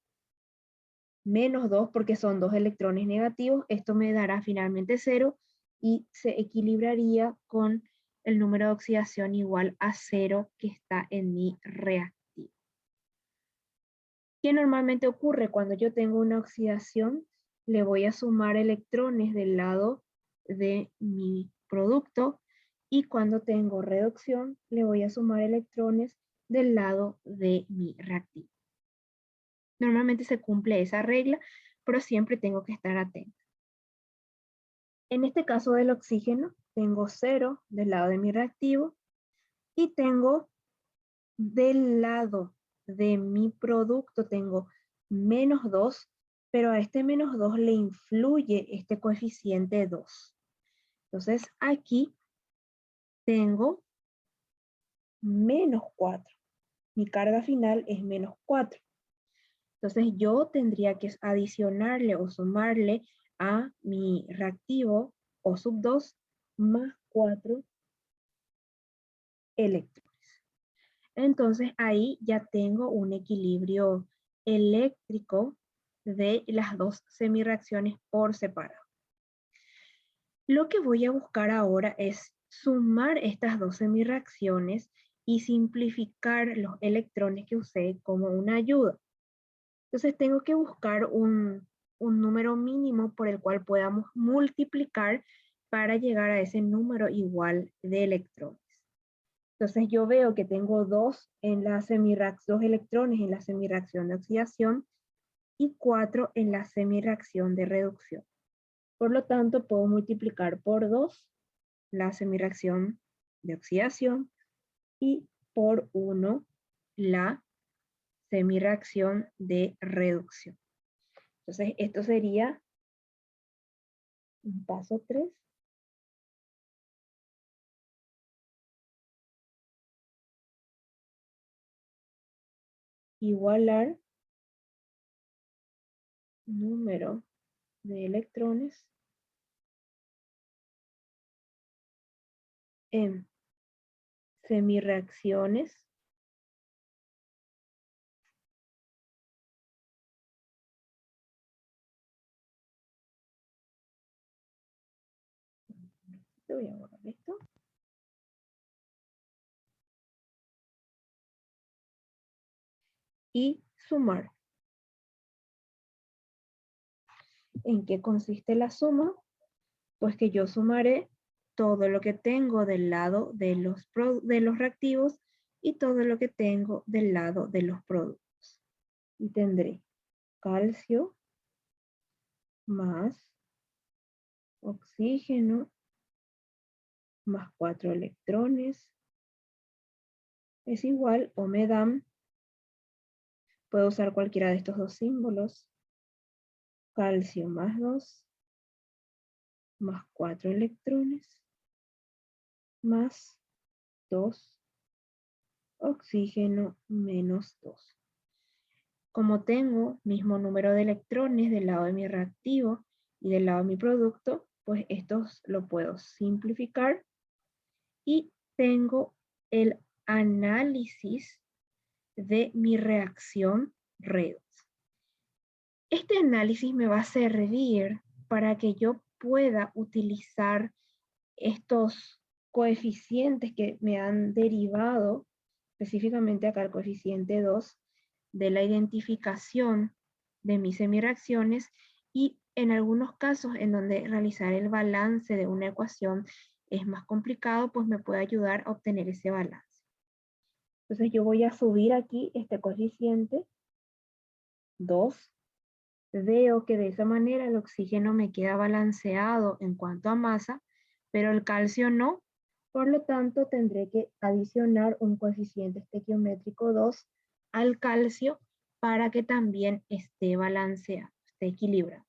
-2, porque son 2 electrones negativos, esto me dará finalmente 0 y se equilibraría con el número de oxidación igual a 0 que está en mi reactivo. ¿Qué normalmente ocurre cuando yo tengo una oxidación? Le voy a sumar electrones del lado de mi producto y cuando tengo reducción le voy a sumar electrones del lado de mi reactivo. Normalmente se cumple esa regla, pero siempre tengo que estar atento. En este caso del oxígeno, tengo 0 del lado de mi reactivo y tengo del lado de mi producto, tengo -2, pero a este -2 le influye este coeficiente 2. Entonces aquí tengo -4. Mi carga final es -4. Entonces yo tendría que adicionarle o sumarle a mi reactivo O sub 2 +4 electrones. Entonces ahí ya tengo un equilibrio eléctrico de las dos semireacciones por separado. Lo que voy a buscar ahora es sumar estas dos semireacciones y simplificar los electrones que usé como una ayuda. Entonces tengo que buscar un número mínimo por el cual podamos multiplicar para llegar a ese número igual de electrones. Entonces yo veo que tengo dos electrones en la semireacción de oxidación y 4 en la semireacción de reducción. Por lo tanto, puedo multiplicar por 2 la semireacción de oxidación y por 1 la semireacción de reducción. Entonces, esto sería un paso 3. Igualar número de electrones en semireacciones voy a borrar esto. Y sumar. ¿En qué consiste la suma? Pues que yo sumaré todo lo que tengo del lado de los reactivos y todo lo que tengo del lado de los productos. Y tendré calcio más oxígeno más 4 electrones es igual o me dan, puedo usar cualquiera de estos dos símbolos, calcio más 2 más 4 electrones más 2 oxígeno menos 2. Como tengo mismo número de electrones del lado de mi reactivo y del lado de mi producto, pues estos lo puedo simplificar y tengo el análisis de mi reacción redox. Este análisis me va a servir para que yo pueda utilizar estos coeficientes que me han derivado, específicamente acá el coeficiente 2, de la identificación de mis semireacciones y en algunos casos en donde realizar el balance de una ecuación es más complicado, pues me puede ayudar a obtener ese balance. Entonces yo voy a subir aquí este coeficiente 2. Veo que de esa manera el oxígeno me queda balanceado en cuanto a masa, pero el calcio no. Por lo tanto, tendré que adicionar un coeficiente estequiométrico 2 al calcio para que también esté balanceado, esté equilibrado.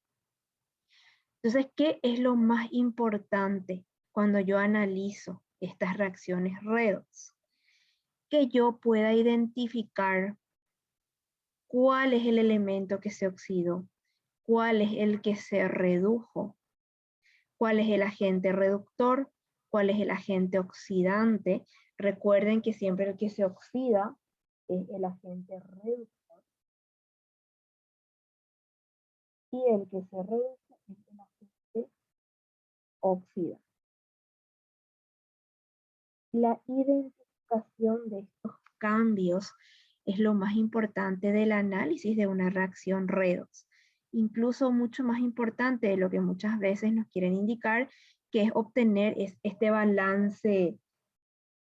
Entonces, ¿qué es lo más importante cuando yo analizo estas reacciones redox? Que yo pueda identificar cuál es el elemento que se oxidó, cuál es el que se redujo, cuál es el agente reductor, cuál es el agente oxidante. Recuerden que siempre el que se oxida es el agente reductor y el que se reduce es el agente oxidante. La identificación de estos cambios es lo más importante del análisis de una reacción redox. Incluso mucho más importante de lo que muchas veces nos quieren indicar, que es obtener este balance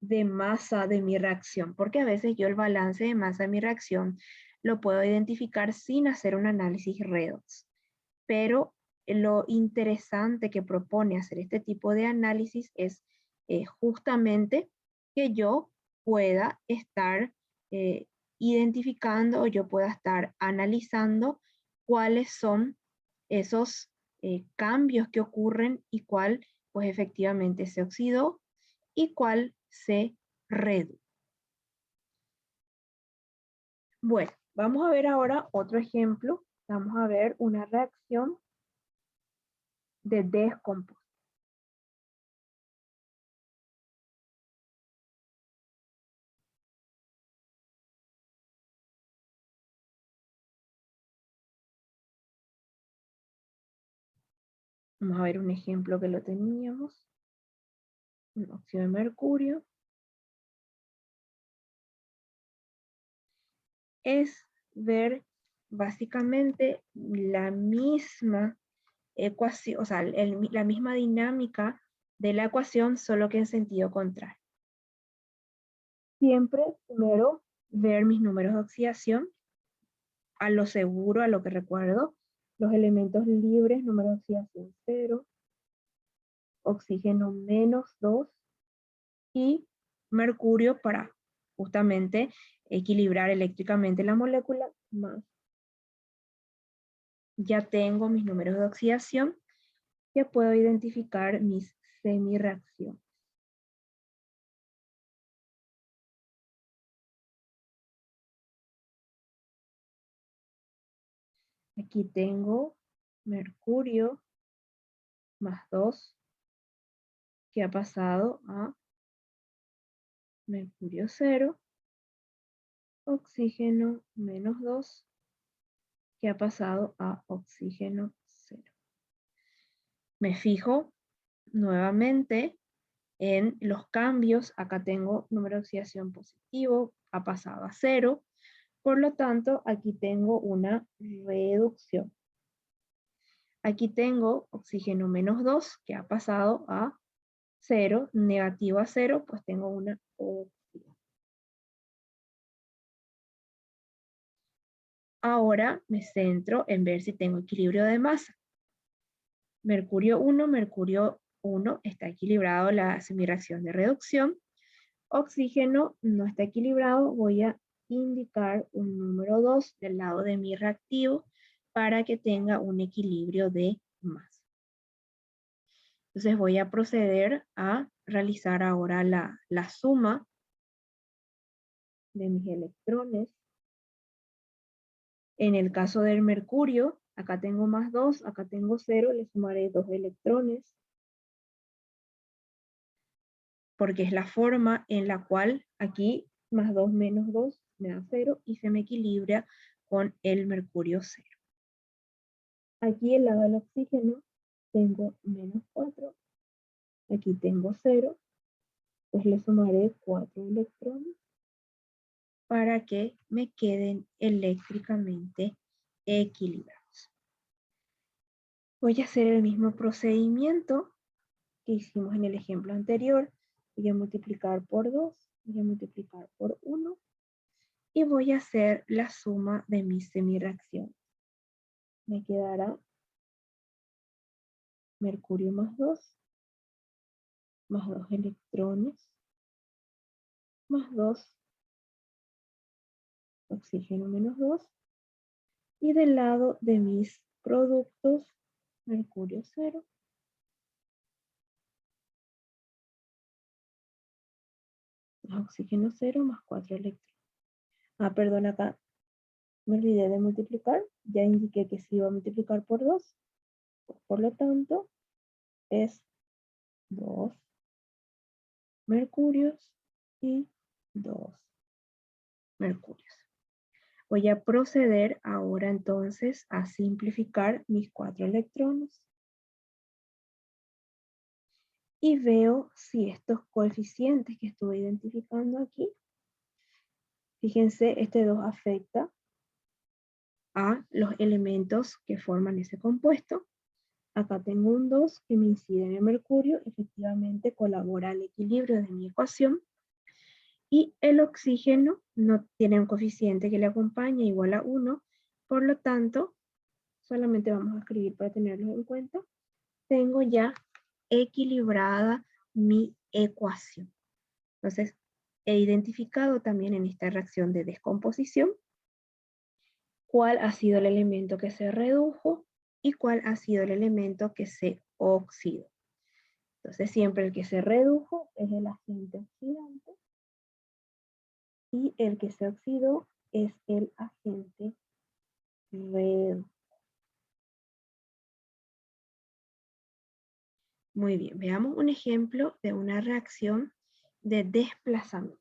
de masa de mi reacción, porque a veces yo el balance de masa de mi reacción lo puedo identificar sin hacer un análisis redox. Pero lo interesante que propone hacer este tipo de análisis es justamente que yo pueda estar identificando o yo pueda estar analizando cuáles son esos cambios que ocurren y cuál pues efectivamente se oxidó y cuál se redujo. Bueno, vamos a ver ahora otro ejemplo. Vamos a ver una reacción de descomposición. Vamos a ver un ejemplo que lo teníamos. Un óxido de mercurio. Es ver básicamente la misma ecuación, o sea, la misma dinámica de la ecuación, solo que en sentido contrario. Siempre primero ver mis números de oxidación, a lo seguro, a lo que recuerdo, los elementos libres, número de oxidación 0, oxígeno -2 y mercurio para justamente equilibrar eléctricamente la molécula más. Ya tengo mis números de oxidación, ya puedo identificar mis semireacciones. Aquí tengo mercurio +2 que ha pasado a mercurio 0, oxígeno -2 que ha pasado a oxígeno 0. Me fijo nuevamente en los cambios. Acá tengo número de oxidación positivo, ha pasado a 0. Por lo tanto, aquí tengo una reducción. Aquí tengo oxígeno -2 que ha pasado a 0, negativo a 0, pues tengo una oxidación. Ahora me centro en ver si tengo equilibrio de masa. Mercurio 1 está equilibrado la semireacción de reducción. Oxígeno no está equilibrado, voy a indicar un número 2 del lado de mi reactivo para que tenga un equilibrio de masa. Entonces voy a proceder a realizar ahora la suma de mis electrones. En el caso del mercurio, acá tengo +2, acá tengo 0, le sumaré 2 electrones, porque es la forma en la cual aquí +2 menos 2 me da 0 y se me equilibra con el mercurio 0. Aquí el lado del oxígeno tengo -4, aquí tengo 0, pues le sumaré 4 electrones para que me queden eléctricamente equilibrados. Voy a hacer el mismo procedimiento que hicimos en el ejemplo anterior. Voy a multiplicar por 2 Voy a multiplicar por 1 y voy a hacer la suma de mis semireacciones. Me quedará mercurio más 2 electrones, más 2, oxígeno menos 2, y del lado de mis productos, mercurio 0, más oxígeno 0, más 4 electrones. Perdón, acá me olvidé de multiplicar, ya indiqué que se iba a multiplicar por 2, por lo tanto, es 2 mercurios y 2 mercurios. Voy a proceder ahora entonces a simplificar mis 4 electrones. Y veo si estos coeficientes que estuve identificando aquí, fíjense, este 2 afecta a los elementos que forman ese compuesto. Acá tengo un 2 que me incide en el mercurio, efectivamente colabora al equilibrio de mi ecuación. Y el oxígeno no tiene un coeficiente que le acompaña igual a 1, por lo tanto, solamente vamos a escribir para tenerlo en cuenta, tengo ya equilibrada mi ecuación. Entonces, he identificado también en esta reacción de descomposición cuál ha sido el elemento que se redujo y cuál ha sido el elemento que se oxidó. Entonces, siempre el que se redujo es el agente oxidante y el que se oxidó es el agente reductor. Muy bien, veamos un ejemplo de una reacción de desplazamiento.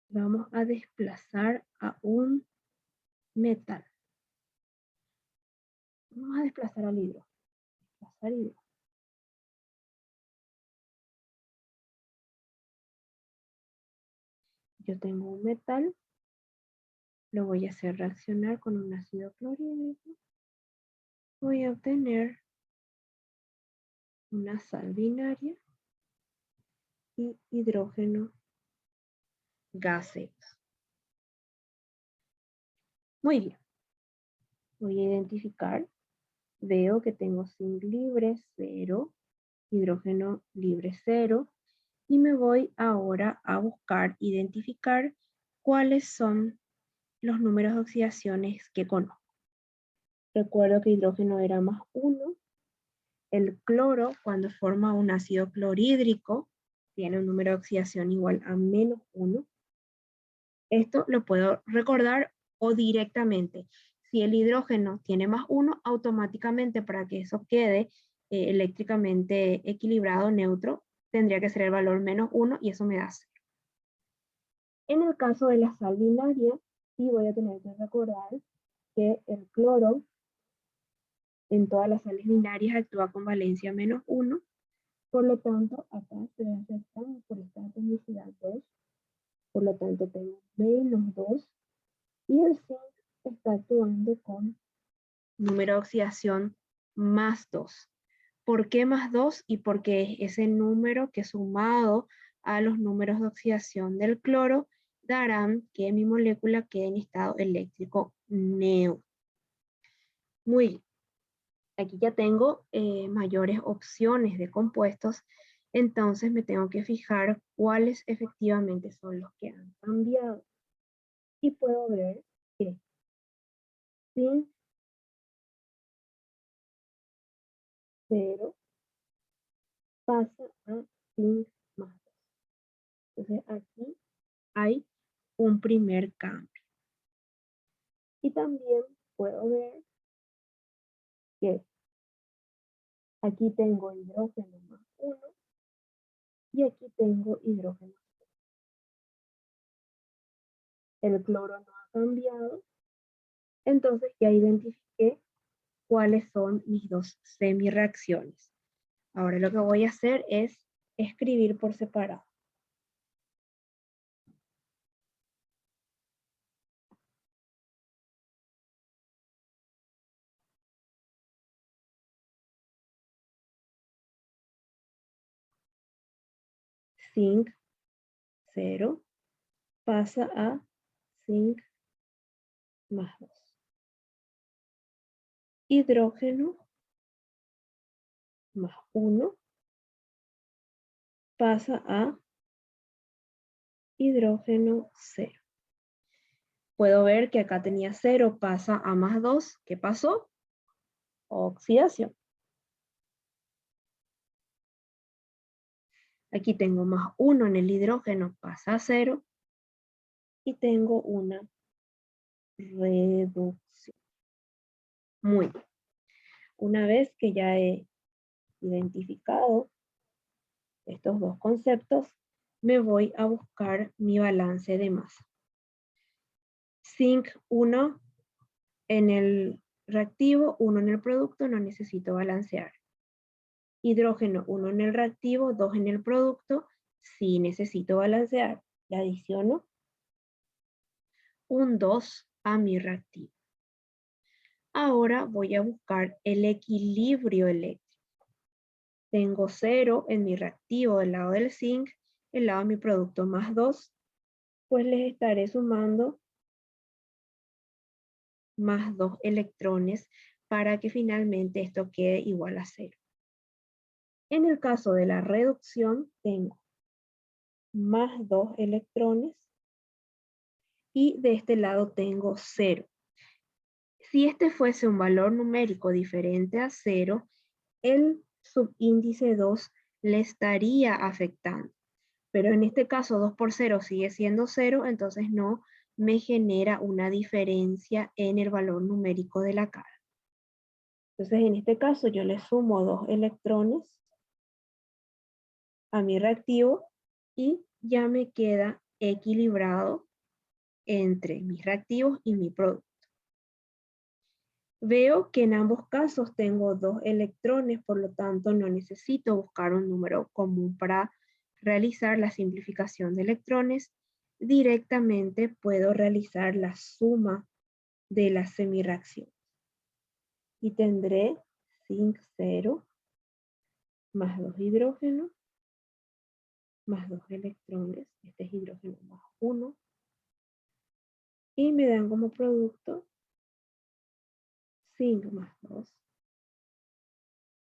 Vamos a desplazar a un metal. Vamos a desplazar al hidrógeno. Desplazar hidrógeno. Yo tengo un metal, lo voy a hacer reaccionar con un ácido clorhídrico. Voy a obtener una sal binaria y hidrógeno gaseoso. Muy bien. Voy a identificar. Veo que tengo zinc libre 0, hidrógeno libre 0, y me voy ahora a buscar, identificar cuáles son los números de oxidaciones que conozco. Recuerdo que hidrógeno era más 1, el cloro cuando forma un ácido clorhídrico tiene un número de oxidación igual a menos 1. Esto lo puedo recordar o directamente. Si el hidrógeno tiene más 1, automáticamente para que eso quede eléctricamente equilibrado, neutro, tendría que ser el valor menos 1 y eso me da 0. En el caso de la sal binaria, sí voy a tener que recordar que el cloro en todas las sales binarias actúa con valencia menos 1, por lo tanto acá se aceptan por esta atomicidad 2, por lo tanto tengo menos 2, y el zinc está actuando con número de oxidación más 2. ¿Por qué más 2? Y porque ese número que sumado a los números de oxidación del cloro darán que mi molécula quede en estado eléctrico neutro. Muy bien. Aquí ya tengo mayores opciones de compuestos, entonces me tengo que fijar cuáles efectivamente son los que han cambiado. Y puedo ver que zinc 0 pasa a zinc más 2. Entonces aquí hay un primer cambio. Y también puedo ver que aquí tengo hidrógeno más 1 y aquí tengo hidrógeno. El cloro no ha cambiado, entonces ya identifiqué cuáles son mis dos semireacciones. Ahora lo que voy a hacer es escribir por separado. zinc 0 pasa a zinc más 2. Hidrógeno más 1 pasa a hidrógeno 0. Puedo ver que acá tenía 0, pasa a más 2. ¿Qué pasó? Oxidación. Aquí tengo más 1 en el hidrógeno, pasa a 0. Y tengo una reducción. Muy bien. Una vez que ya he identificado estos dos conceptos, me voy a buscar mi balance de masa. Zinc 1 en el reactivo, 1 en el producto, no necesito balancear. Hidrógeno 1 en el reactivo, 2 en el producto, sí necesito balancear. Le adiciono un 2 a mi reactivo. Ahora voy a buscar el equilibrio eléctrico. Tengo 0 en mi reactivo del lado del zinc, el lado de mi producto más 2, pues les estaré sumando más 2 electrones para que finalmente esto quede igual a 0. En el caso de la reducción, tengo más 2 electrones y de este lado tengo 0. Si este fuese un valor numérico diferente a 0, el subíndice 2 le estaría afectando. Pero en este caso 2 por 0 sigue siendo 0, entonces no me genera una diferencia en el valor numérico de la cara. Entonces en este caso yo le sumo 2 electrones a mi reactivo y ya me queda equilibrado entre mis reactivos y mi producto. Veo que en ambos casos tengo 2 electrones, por lo tanto no necesito buscar un número común para realizar la simplificación de electrones. Directamente puedo realizar la suma de la semirreacción. Y tendré zinc 0 más 2 hidrógenos más 2 electrones, este es hidrógeno más 1, y me dan como producto zinc más 2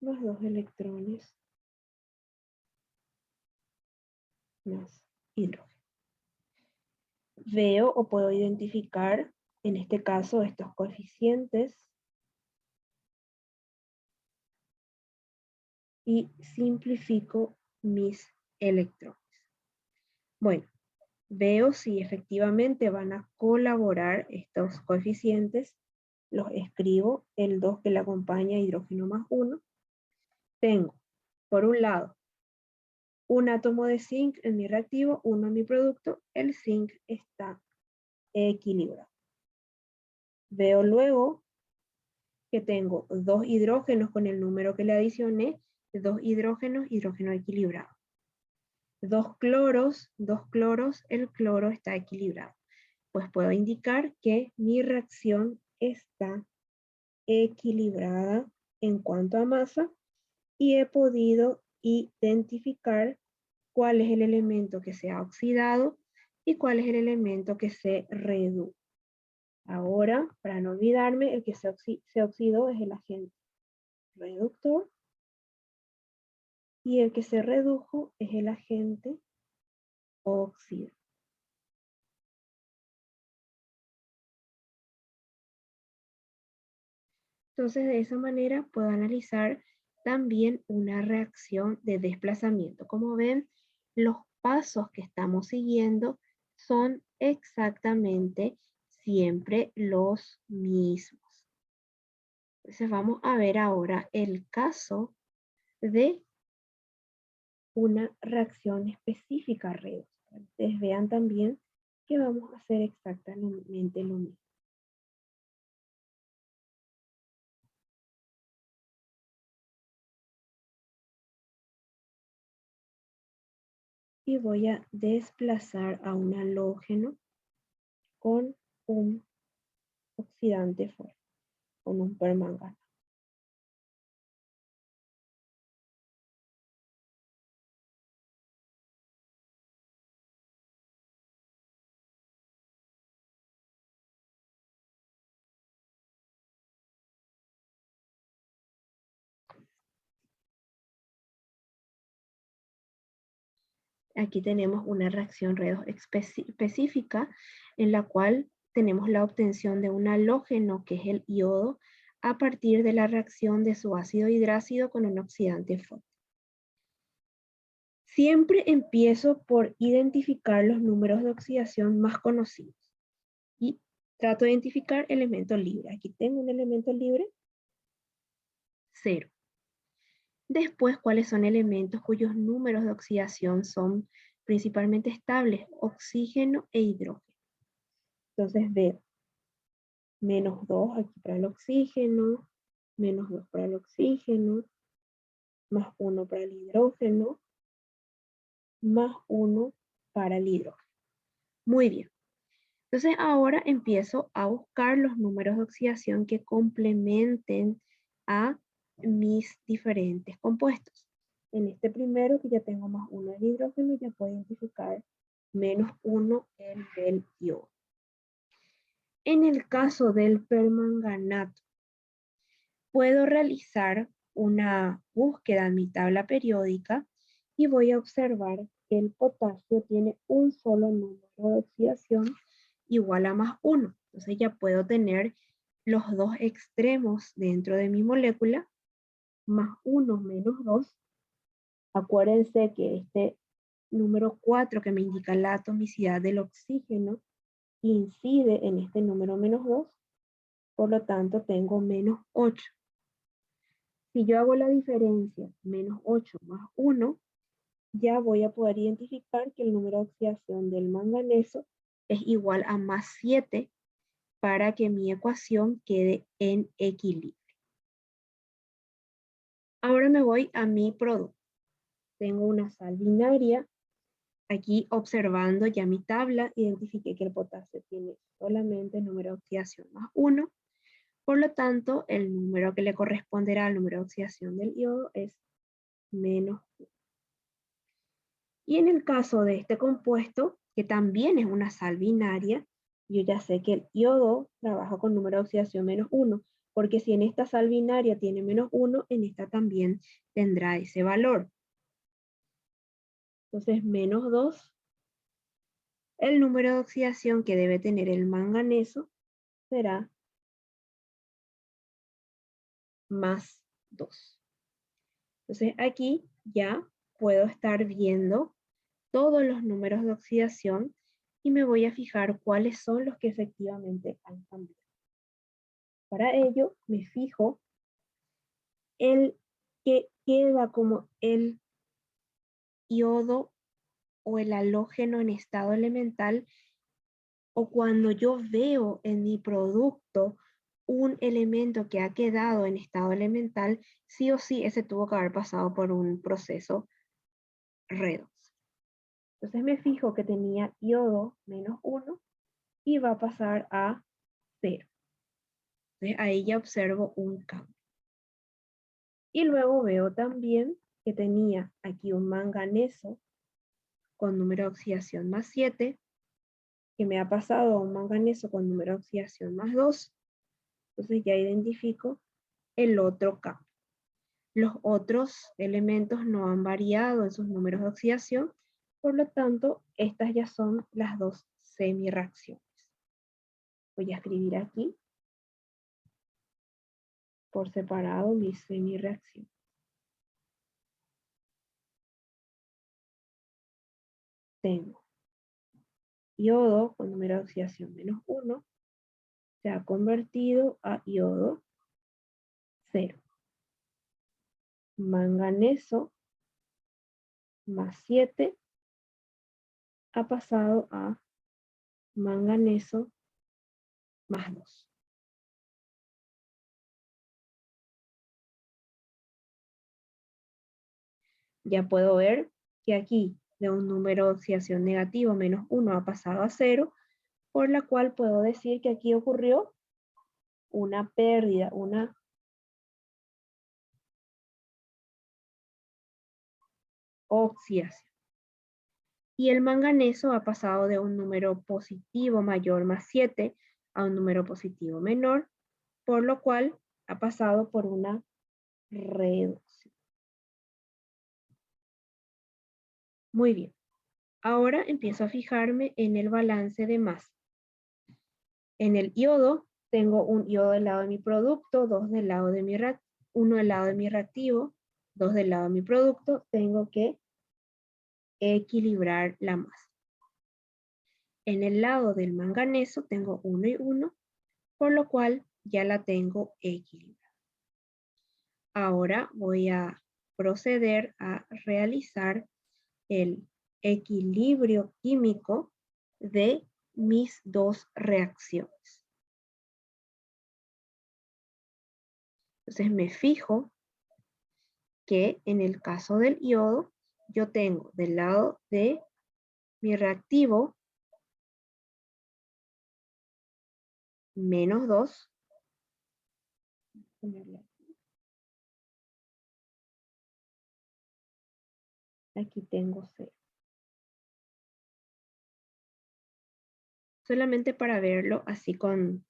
más 2 electrones más hidrógeno. Veo o puedo identificar, en este caso, estos coeficientes y simplifico mis electrones. Bueno, veo si efectivamente van a colaborar estos coeficientes. Los escribo, el 2 que le acompaña hidrógeno más 1. Tengo, por un lado, un átomo de zinc en mi reactivo, 1 en mi producto. El zinc está equilibrado. Veo luego que tengo 2 hidrógenos con el número que le adicioné, 2 hidrógenos, hidrógeno equilibrado. 2 cloros, el cloro está equilibrado. Pues puedo indicar que mi reacción está equilibrada en cuanto a masa y he podido identificar cuál es el elemento que se ha oxidado y cuál es el elemento que se redujo. Ahora, para no olvidarme, el que se oxidó es el agente reductor y el que se redujo es el agente oxidante. Entonces, de esa manera puedo analizar también una reacción de desplazamiento. Como ven, los pasos que estamos siguiendo son exactamente siempre los mismos. Entonces, vamos a ver ahora el caso de una reacción específica redox. Ustedes vean también que vamos a hacer exactamente lo mismo. Y voy a desplazar a un halógeno con un oxidante fuerte, con un permanganato. Aquí tenemos una reacción redox específica en la cual tenemos la obtención de un halógeno, que es el iodo, a partir de la reacción de su ácido hidrácido con un oxidante fuerte. Siempre empiezo por identificar los números de oxidación más conocidos y trato de identificar elemento libre. Aquí tengo un elemento libre, 0. Después, ¿cuáles son elementos cuyos números de oxidación son principalmente estables? Oxígeno e hidrógeno. Entonces veo -2 aquí para el oxígeno, -2 para el oxígeno, +1 para el hidrógeno, +1 para el hidrógeno. Muy bien. Entonces ahora empiezo a buscar los números de oxidación que complementen a mis diferentes compuestos. En este primero, que ya tengo +1 el hidrógeno, ya puedo identificar -1 el del iodo. En el caso del permanganato, puedo realizar una búsqueda en mi tabla periódica y voy a observar que el potasio tiene un solo número de oxidación igual a +1. Entonces ya puedo tener los dos extremos dentro de mi molécula, +1 -2. Acuérdense que este número 4 que me indica la atomicidad del oxígeno incide en este número -2, por lo tanto tengo -8. Si yo hago la diferencia, -8 más 1, ya voy a poder identificar que el número de oxidación del manganeso es igual a +7 para que mi ecuación quede en equilibrio. Ahora me voy a mi producto. Tengo una sal binaria. Aquí, observando ya mi tabla, identifiqué que el potasio tiene solamente el número de oxidación +1. Por lo tanto, el número que le corresponderá al número de oxidación del iodo es -1. Y en el caso de este compuesto, que también es una sal binaria, yo ya sé que el iodo trabaja con número de oxidación -1, porque si en esta sal binaria tiene -1, en esta también tendrá ese valor. Entonces, -2, el número de oxidación que debe tener el manganeso será +2. Entonces, aquí ya puedo estar viendo todos los números de oxidación y me voy a fijar cuáles son los que efectivamente han cambiado. Para ello, me fijo el que queda como el iodo o el halógeno en estado elemental, o cuando yo veo en mi producto un elemento que ha quedado en estado elemental, sí o sí ese tuvo que haber pasado por un proceso redox. Entonces me fijo que tenía iodo -1 y va a pasar a 0. Entonces ahí ya observo un cambio. Y luego veo también que tenía aquí un manganeso con número de oxidación +7, que me ha pasado a un manganeso con número de oxidación +2. Entonces ya identifico el otro cambio. Los otros elementos no han variado en sus números de oxidación, por lo tanto, estas ya son las dos semireacciones. Voy a escribir aquí por separado mis semireacciones. Tengo iodo con número de oxidación -1, se ha convertido a iodo 0. Manganeso +7 ha pasado a manganeso +2. Ya puedo ver que aquí de un número de oxidación negativo -1 ha pasado a 0, por la cual puedo decir que aquí ocurrió una pérdida, una oxidación. Y el manganeso ha pasado de un número positivo mayor +7 a un número positivo menor, por lo cual ha pasado por una reducción. Muy bien. Ahora empiezo a fijarme en el balance de masa. En el iodo, tengo un iodo del lado de mi producto, uno del lado de mi reactivo, 2 del lado de mi producto. Tengo que equilibrar la masa. En el lado del manganeso tengo 1 y 1, por lo cual ya la tengo equilibrada. Ahora voy a proceder a realizar el equilibrio químico de mis dos reacciones. Entonces me fijo que en el caso del iodo, yo tengo del lado de mi reactivo menos 2. Aquí tengo 0. Solamente para verlo así con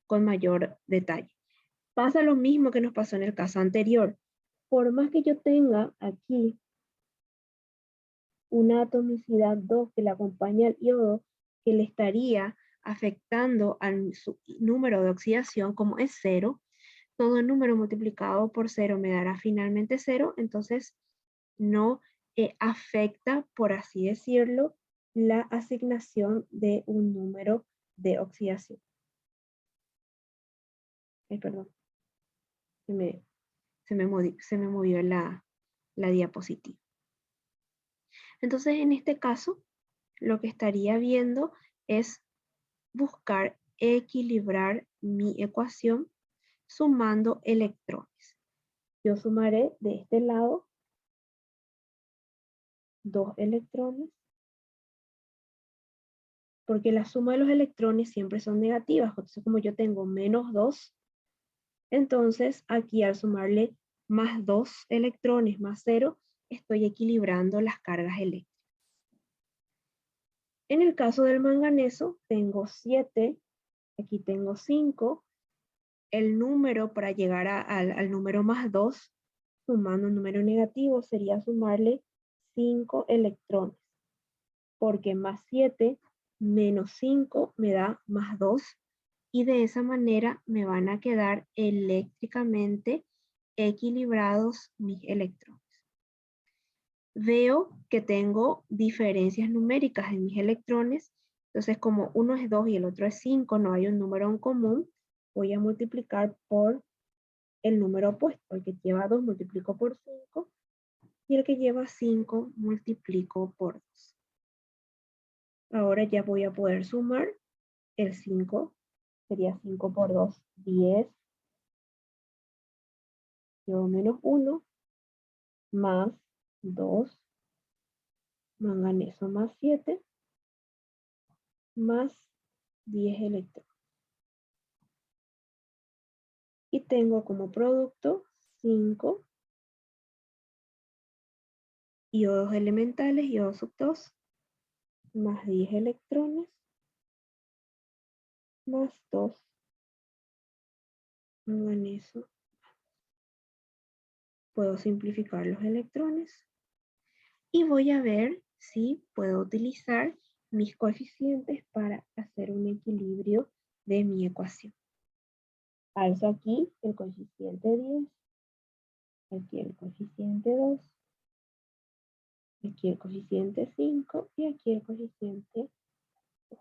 mayor detalle. Pasa lo mismo que nos pasó en el caso anterior. Por más que yo tenga aquí una atomicidad 2 que le acompaña al iodo, que le estaría afectando a su número de oxidación, como es 0, todo el número multiplicado por 0 me dará finalmente 0, entonces no afecta, por así decirlo, la asignación de un número de oxidación. Ay, perdón. Se me movió la diapositiva. Entonces, en este caso, lo que estaría viendo es buscar equilibrar mi ecuación sumando electrones. Yo sumaré de este lado 2 electrones, porque la suma de los electrones siempre son negativas. Entonces, como yo tengo menos 2, entonces aquí al sumarle más 2 electrones más 0, estoy equilibrando las cargas eléctricas. En el caso del manganeso, tengo 7, aquí tengo 5. El número para llegar al número más 2, sumando un número negativo, sería sumarle 5 electrones, porque más 7 menos 5 me da más 2, y de esa manera me van a quedar eléctricamente equilibrados mis electrones. Veo que tengo diferencias numéricas en mis electrones, entonces como uno es 2 y el otro es 5, no hay un número en común, voy a multiplicar por el número opuesto. El que lleva 2 multiplico por 5 y el que lleva 5 multiplico por 2. Ahora ya voy a poder sumar el 5, sería 5 por 2, 10, llevo menos 1, más 2, manganeso más 7, más 10 electrones. Y tengo como producto 5 iodos elementales, iodo sub 2, más 10 electrones, más 2 manganeso. Puedo simplificar los electrones y voy a ver si puedo utilizar mis coeficientes para hacer un equilibrio de mi ecuación. Alzo aquí el coeficiente 10, aquí el coeficiente 2, aquí el coeficiente 5 y aquí el coeficiente 2.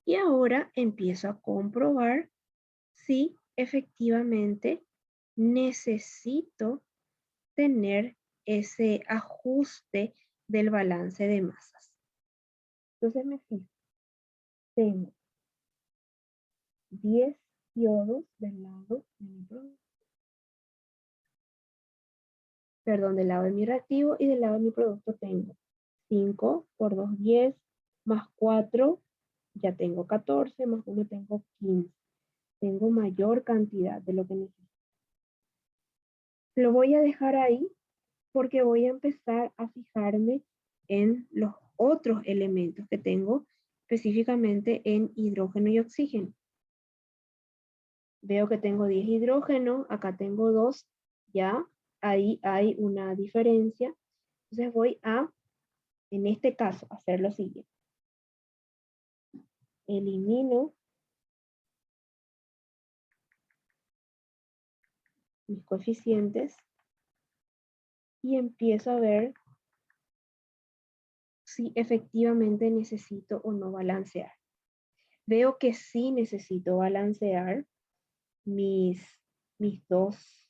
Y ahora empiezo a comprobar si efectivamente necesito tener ese ajuste del balance de masas. Entonces me fijo, tengo 10 iodos del lado de mi producto, perdón, del lado de mi reactivo, y del lado de mi producto tengo 5 por 2, 10, más 4, ya tengo 14, más 1 tengo 15. Tengo mayor cantidad de lo que necesito. Lo voy a dejar ahí porque voy a empezar a fijarme en los otros elementos que tengo, específicamente en hidrógeno y oxígeno. Veo que tengo 10 hidrógeno, acá tengo 2, ya ahí hay una diferencia. Entonces voy a en este caso, hacer lo siguiente. Elimino mis coeficientes y empiezo a ver si efectivamente necesito o no balancear. Veo que sí necesito balancear mis dos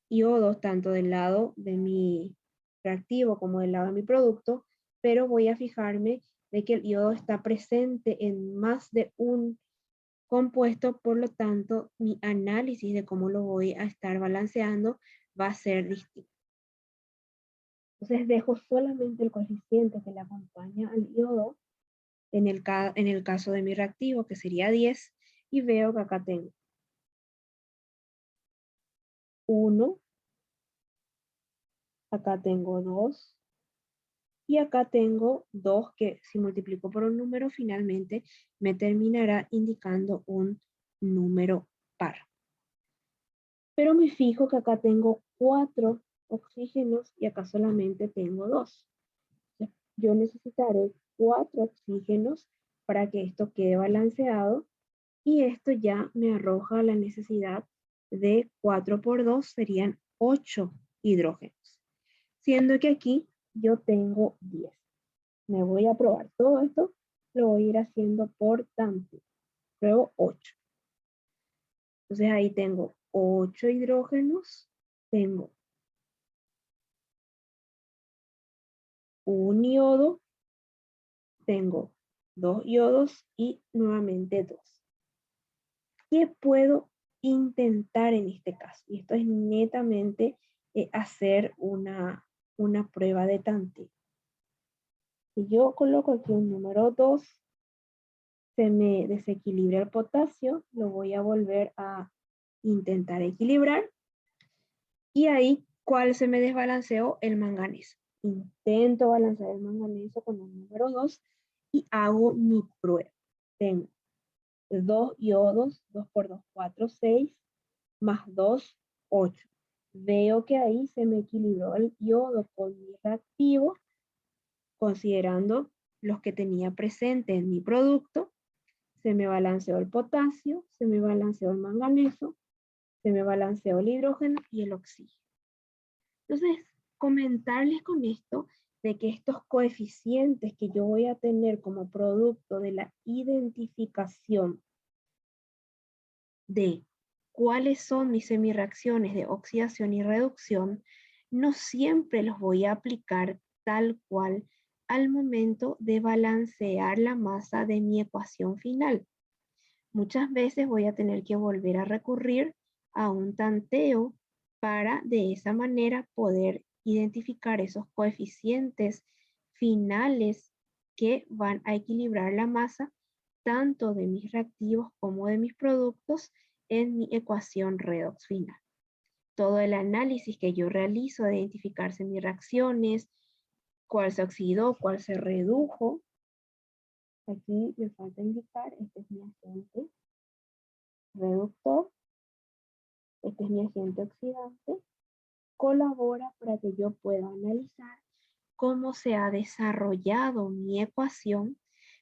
iodos, tanto del lado de mi reactivo como del lado de mi producto, pero voy a fijarme de que el iodo está presente en más de un compuesto, por lo tanto, mi análisis de cómo lo voy a estar balanceando va a ser distinto. Entonces dejo solamente el coeficiente que le acompaña al iodo en el caso de mi reactivo, que sería 10, y veo que acá tengo 1, acá tengo 2, y acá tengo 2 que si multiplico por un número finalmente me terminará indicando un número par. Pero me fijo que acá tengo 4 oxígenos y acá solamente tengo 2. Yo necesitaré 4 oxígenos para que esto quede balanceado y esto ya me arroja la necesidad de 4 por 2 serían 8 hidrógenos. Siendo que aquí yo tengo 10. Me voy a probar todo esto, lo voy a ir haciendo por tanto. Pruebo 8. Entonces ahí tengo 8 hidrógenos, tengo un iodo, tengo 2 iodos y nuevamente 2. ¿Qué puedo intentar en este caso? Y esto es netamente hacer una prueba de tanteo. Si yo coloco aquí un número 2, se me desequilibra el potasio, lo voy a volver a intentar equilibrar. Y ahí, ¿cuál se me desbalanceó? El manganeso. Intento balancear el manganeso con el número 2 y hago mi prueba. Tengo 2 iodos, 2 por 2, 4, 6, más 2, 8. Veo que ahí se me equilibró el iodo con mi reactivo, considerando los que tenía presente en mi producto. Se me balanceó el potasio, se me balanceó el manganeso, se me balanceó el hidrógeno y el oxígeno. Entonces, comentarles con esto de que estos coeficientes que yo voy a tener como producto de la identificación de cuáles son mis semirreacciones de oxidación y reducción, no siempre los voy a aplicar tal cual al momento de balancear la masa de mi ecuación final. Muchas veces voy a tener que volver a recurrir a un tanteo para de esa manera poder identificar esos coeficientes finales que van a equilibrar la masa tanto de mis reactivos como de mis productos en mi ecuación redox final. Todo el análisis que yo realizo de identificarse mis reacciones, cuál se oxidó, cuál se redujo. Aquí me falta indicar, este es mi agente reductor, este es mi agente oxidante, colabora para que yo pueda analizar cómo se ha desarrollado mi ecuación,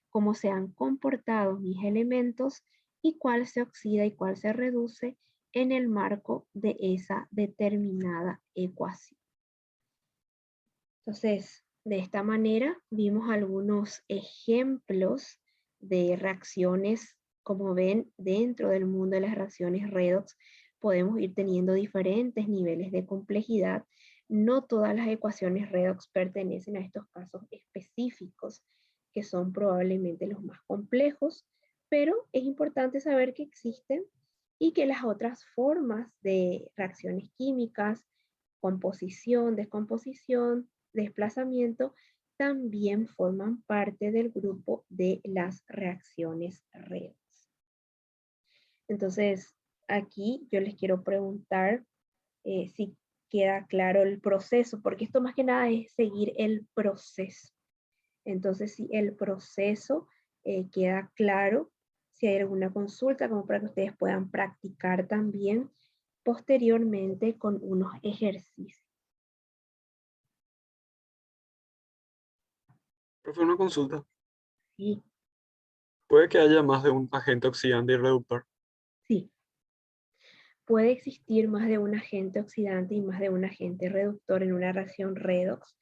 cómo se han comportado mis elementos y cuál se oxida y cuál se reduce en el marco de esa determinada ecuación. Entonces, de esta manera vimos algunos ejemplos de reacciones. Como ven, dentro del mundo de las reacciones redox podemos ir teniendo diferentes niveles de complejidad. No todas las ecuaciones redox pertenecen a estos casos específicos, que son probablemente los más complejos, pero es importante saber que existen y que las otras formas de reacciones químicas, composición, descomposición, desplazamiento, también forman parte del grupo de las reacciones redox. Entonces, aquí yo les quiero preguntar si queda claro el proceso, porque esto más que nada es seguir el proceso. Entonces, si el proceso queda claro, si hay alguna consulta, como para que ustedes puedan practicar también posteriormente con unos ejercicios. Profe, una consulta. Sí, ¿Puede que haya más de un agente oxidante y reductor? sí. Puede existir más de un agente oxidante y más de un agente reductor en una reacción redox.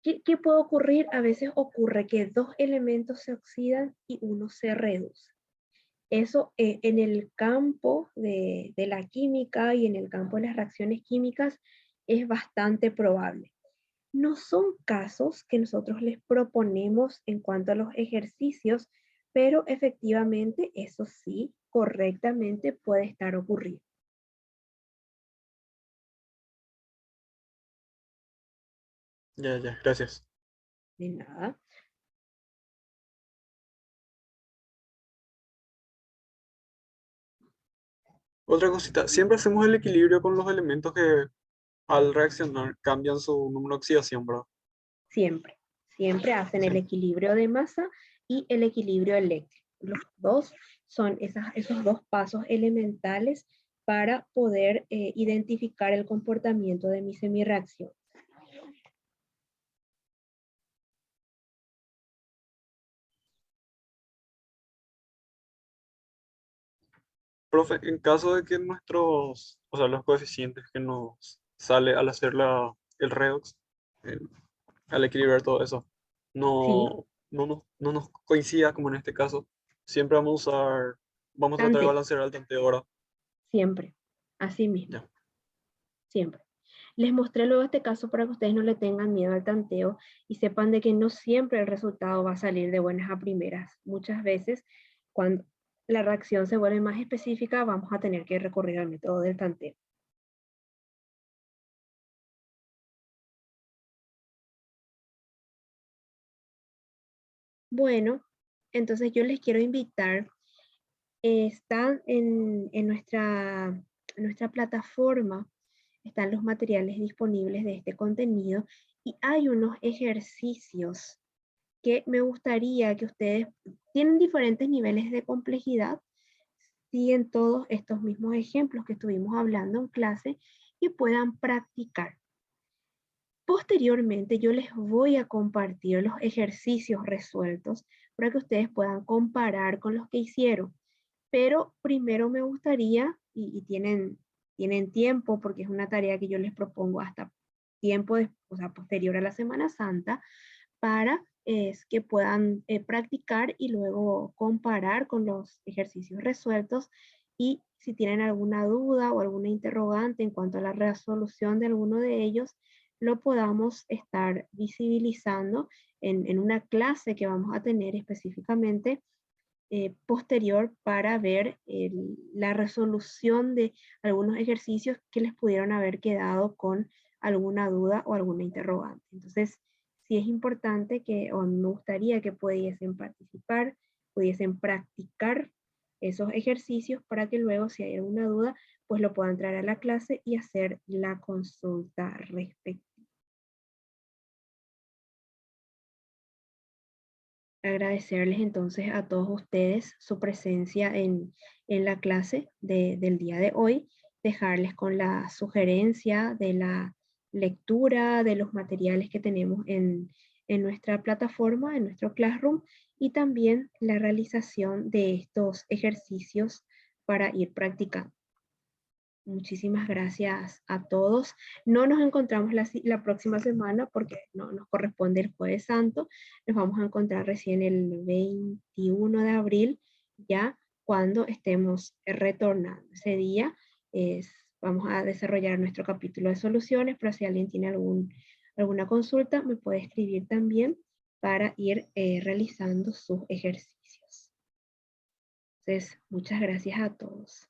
¿Qué puede ocurrir? A veces ocurre que dos elementos se oxidan y uno se reduce. Eso en el campo de la química y en el campo de las reacciones químicas es bastante probable. No son casos que nosotros les proponemos en cuanto a los ejercicios, pero efectivamente eso sí, correctamente puede estar ocurriendo. Ya, ya, gracias. De nada. Otra cosita, siempre hacemos el equilibrio con los elementos que al reaccionar cambian su número de oxidación, ¿verdad? Siempre, siempre hacen el Sí. equilibrio de masa y el equilibrio eléctrico. Los dos son esos dos pasos elementales para poder identificar el comportamiento de mi semirreacción. Profe, en caso de que nuestros, o sea, los coeficientes que nos sale al hacer el redox, el- al equilibrar todo eso, Sí, no nos coincida como en este caso, siempre vamos a tratar de tanteo, balancear al tanteo ahora. siempre, así mismo, Ya. siempre. Les mostré luego este caso para que ustedes no le tengan miedo al tanteo y sepan de que no siempre el resultado va a salir de buenas a primeras. Muchas veces, cuando la reacción se vuelve más específica, vamos a tener que recurrir al método del tanteo. Bueno, entonces yo les quiero invitar, están en nuestra plataforma, están los materiales disponibles de este contenido y hay unos ejercicios que me gustaría que ustedes, tienen diferentes niveles de complejidad, siguen todos estos mismos ejemplos que estuvimos hablando en clase y puedan practicar. Posteriormente, yo les voy a compartir los ejercicios resueltos para que ustedes puedan comparar con los que hicieron. Pero primero me gustaría, y tienen tiempo porque es una tarea que yo les propongo hasta tiempo, o sea, posterior a la Semana Santa, para que puedan practicar y luego comparar con los ejercicios resueltos y si tienen alguna duda o alguna interrogante en cuanto a la resolución de alguno de ellos, lo podamos estar visibilizando en una clase que vamos a tener específicamente posterior para ver la resolución de algunos ejercicios que les pudieron haber quedado con alguna duda o alguna interrogante. Entonces, sí es importante que, o me gustaría que pudiesen participar, pudiesen practicar esos ejercicios para que luego, si hay alguna duda, pues lo puedan traer a la clase y hacer la consulta respectiva. Agradecerles entonces a todos ustedes su presencia en la clase del día de hoy, dejarles con la sugerencia de la lectura de los materiales que tenemos en nuestra plataforma, en nuestro Classroom, y también la realización de estos ejercicios para ir practicando. Muchísimas gracias a todos. No nos encontramos la próxima semana porque no nos corresponde el Jueves Santo. Nos vamos a encontrar recién el 21 de abril, ya cuando estemos retornando. Ese día vamos a desarrollar nuestro capítulo de soluciones, pero si alguien tiene alguna consulta, me puede escribir también para ir realizando sus ejercicios. Entonces, muchas gracias a todos.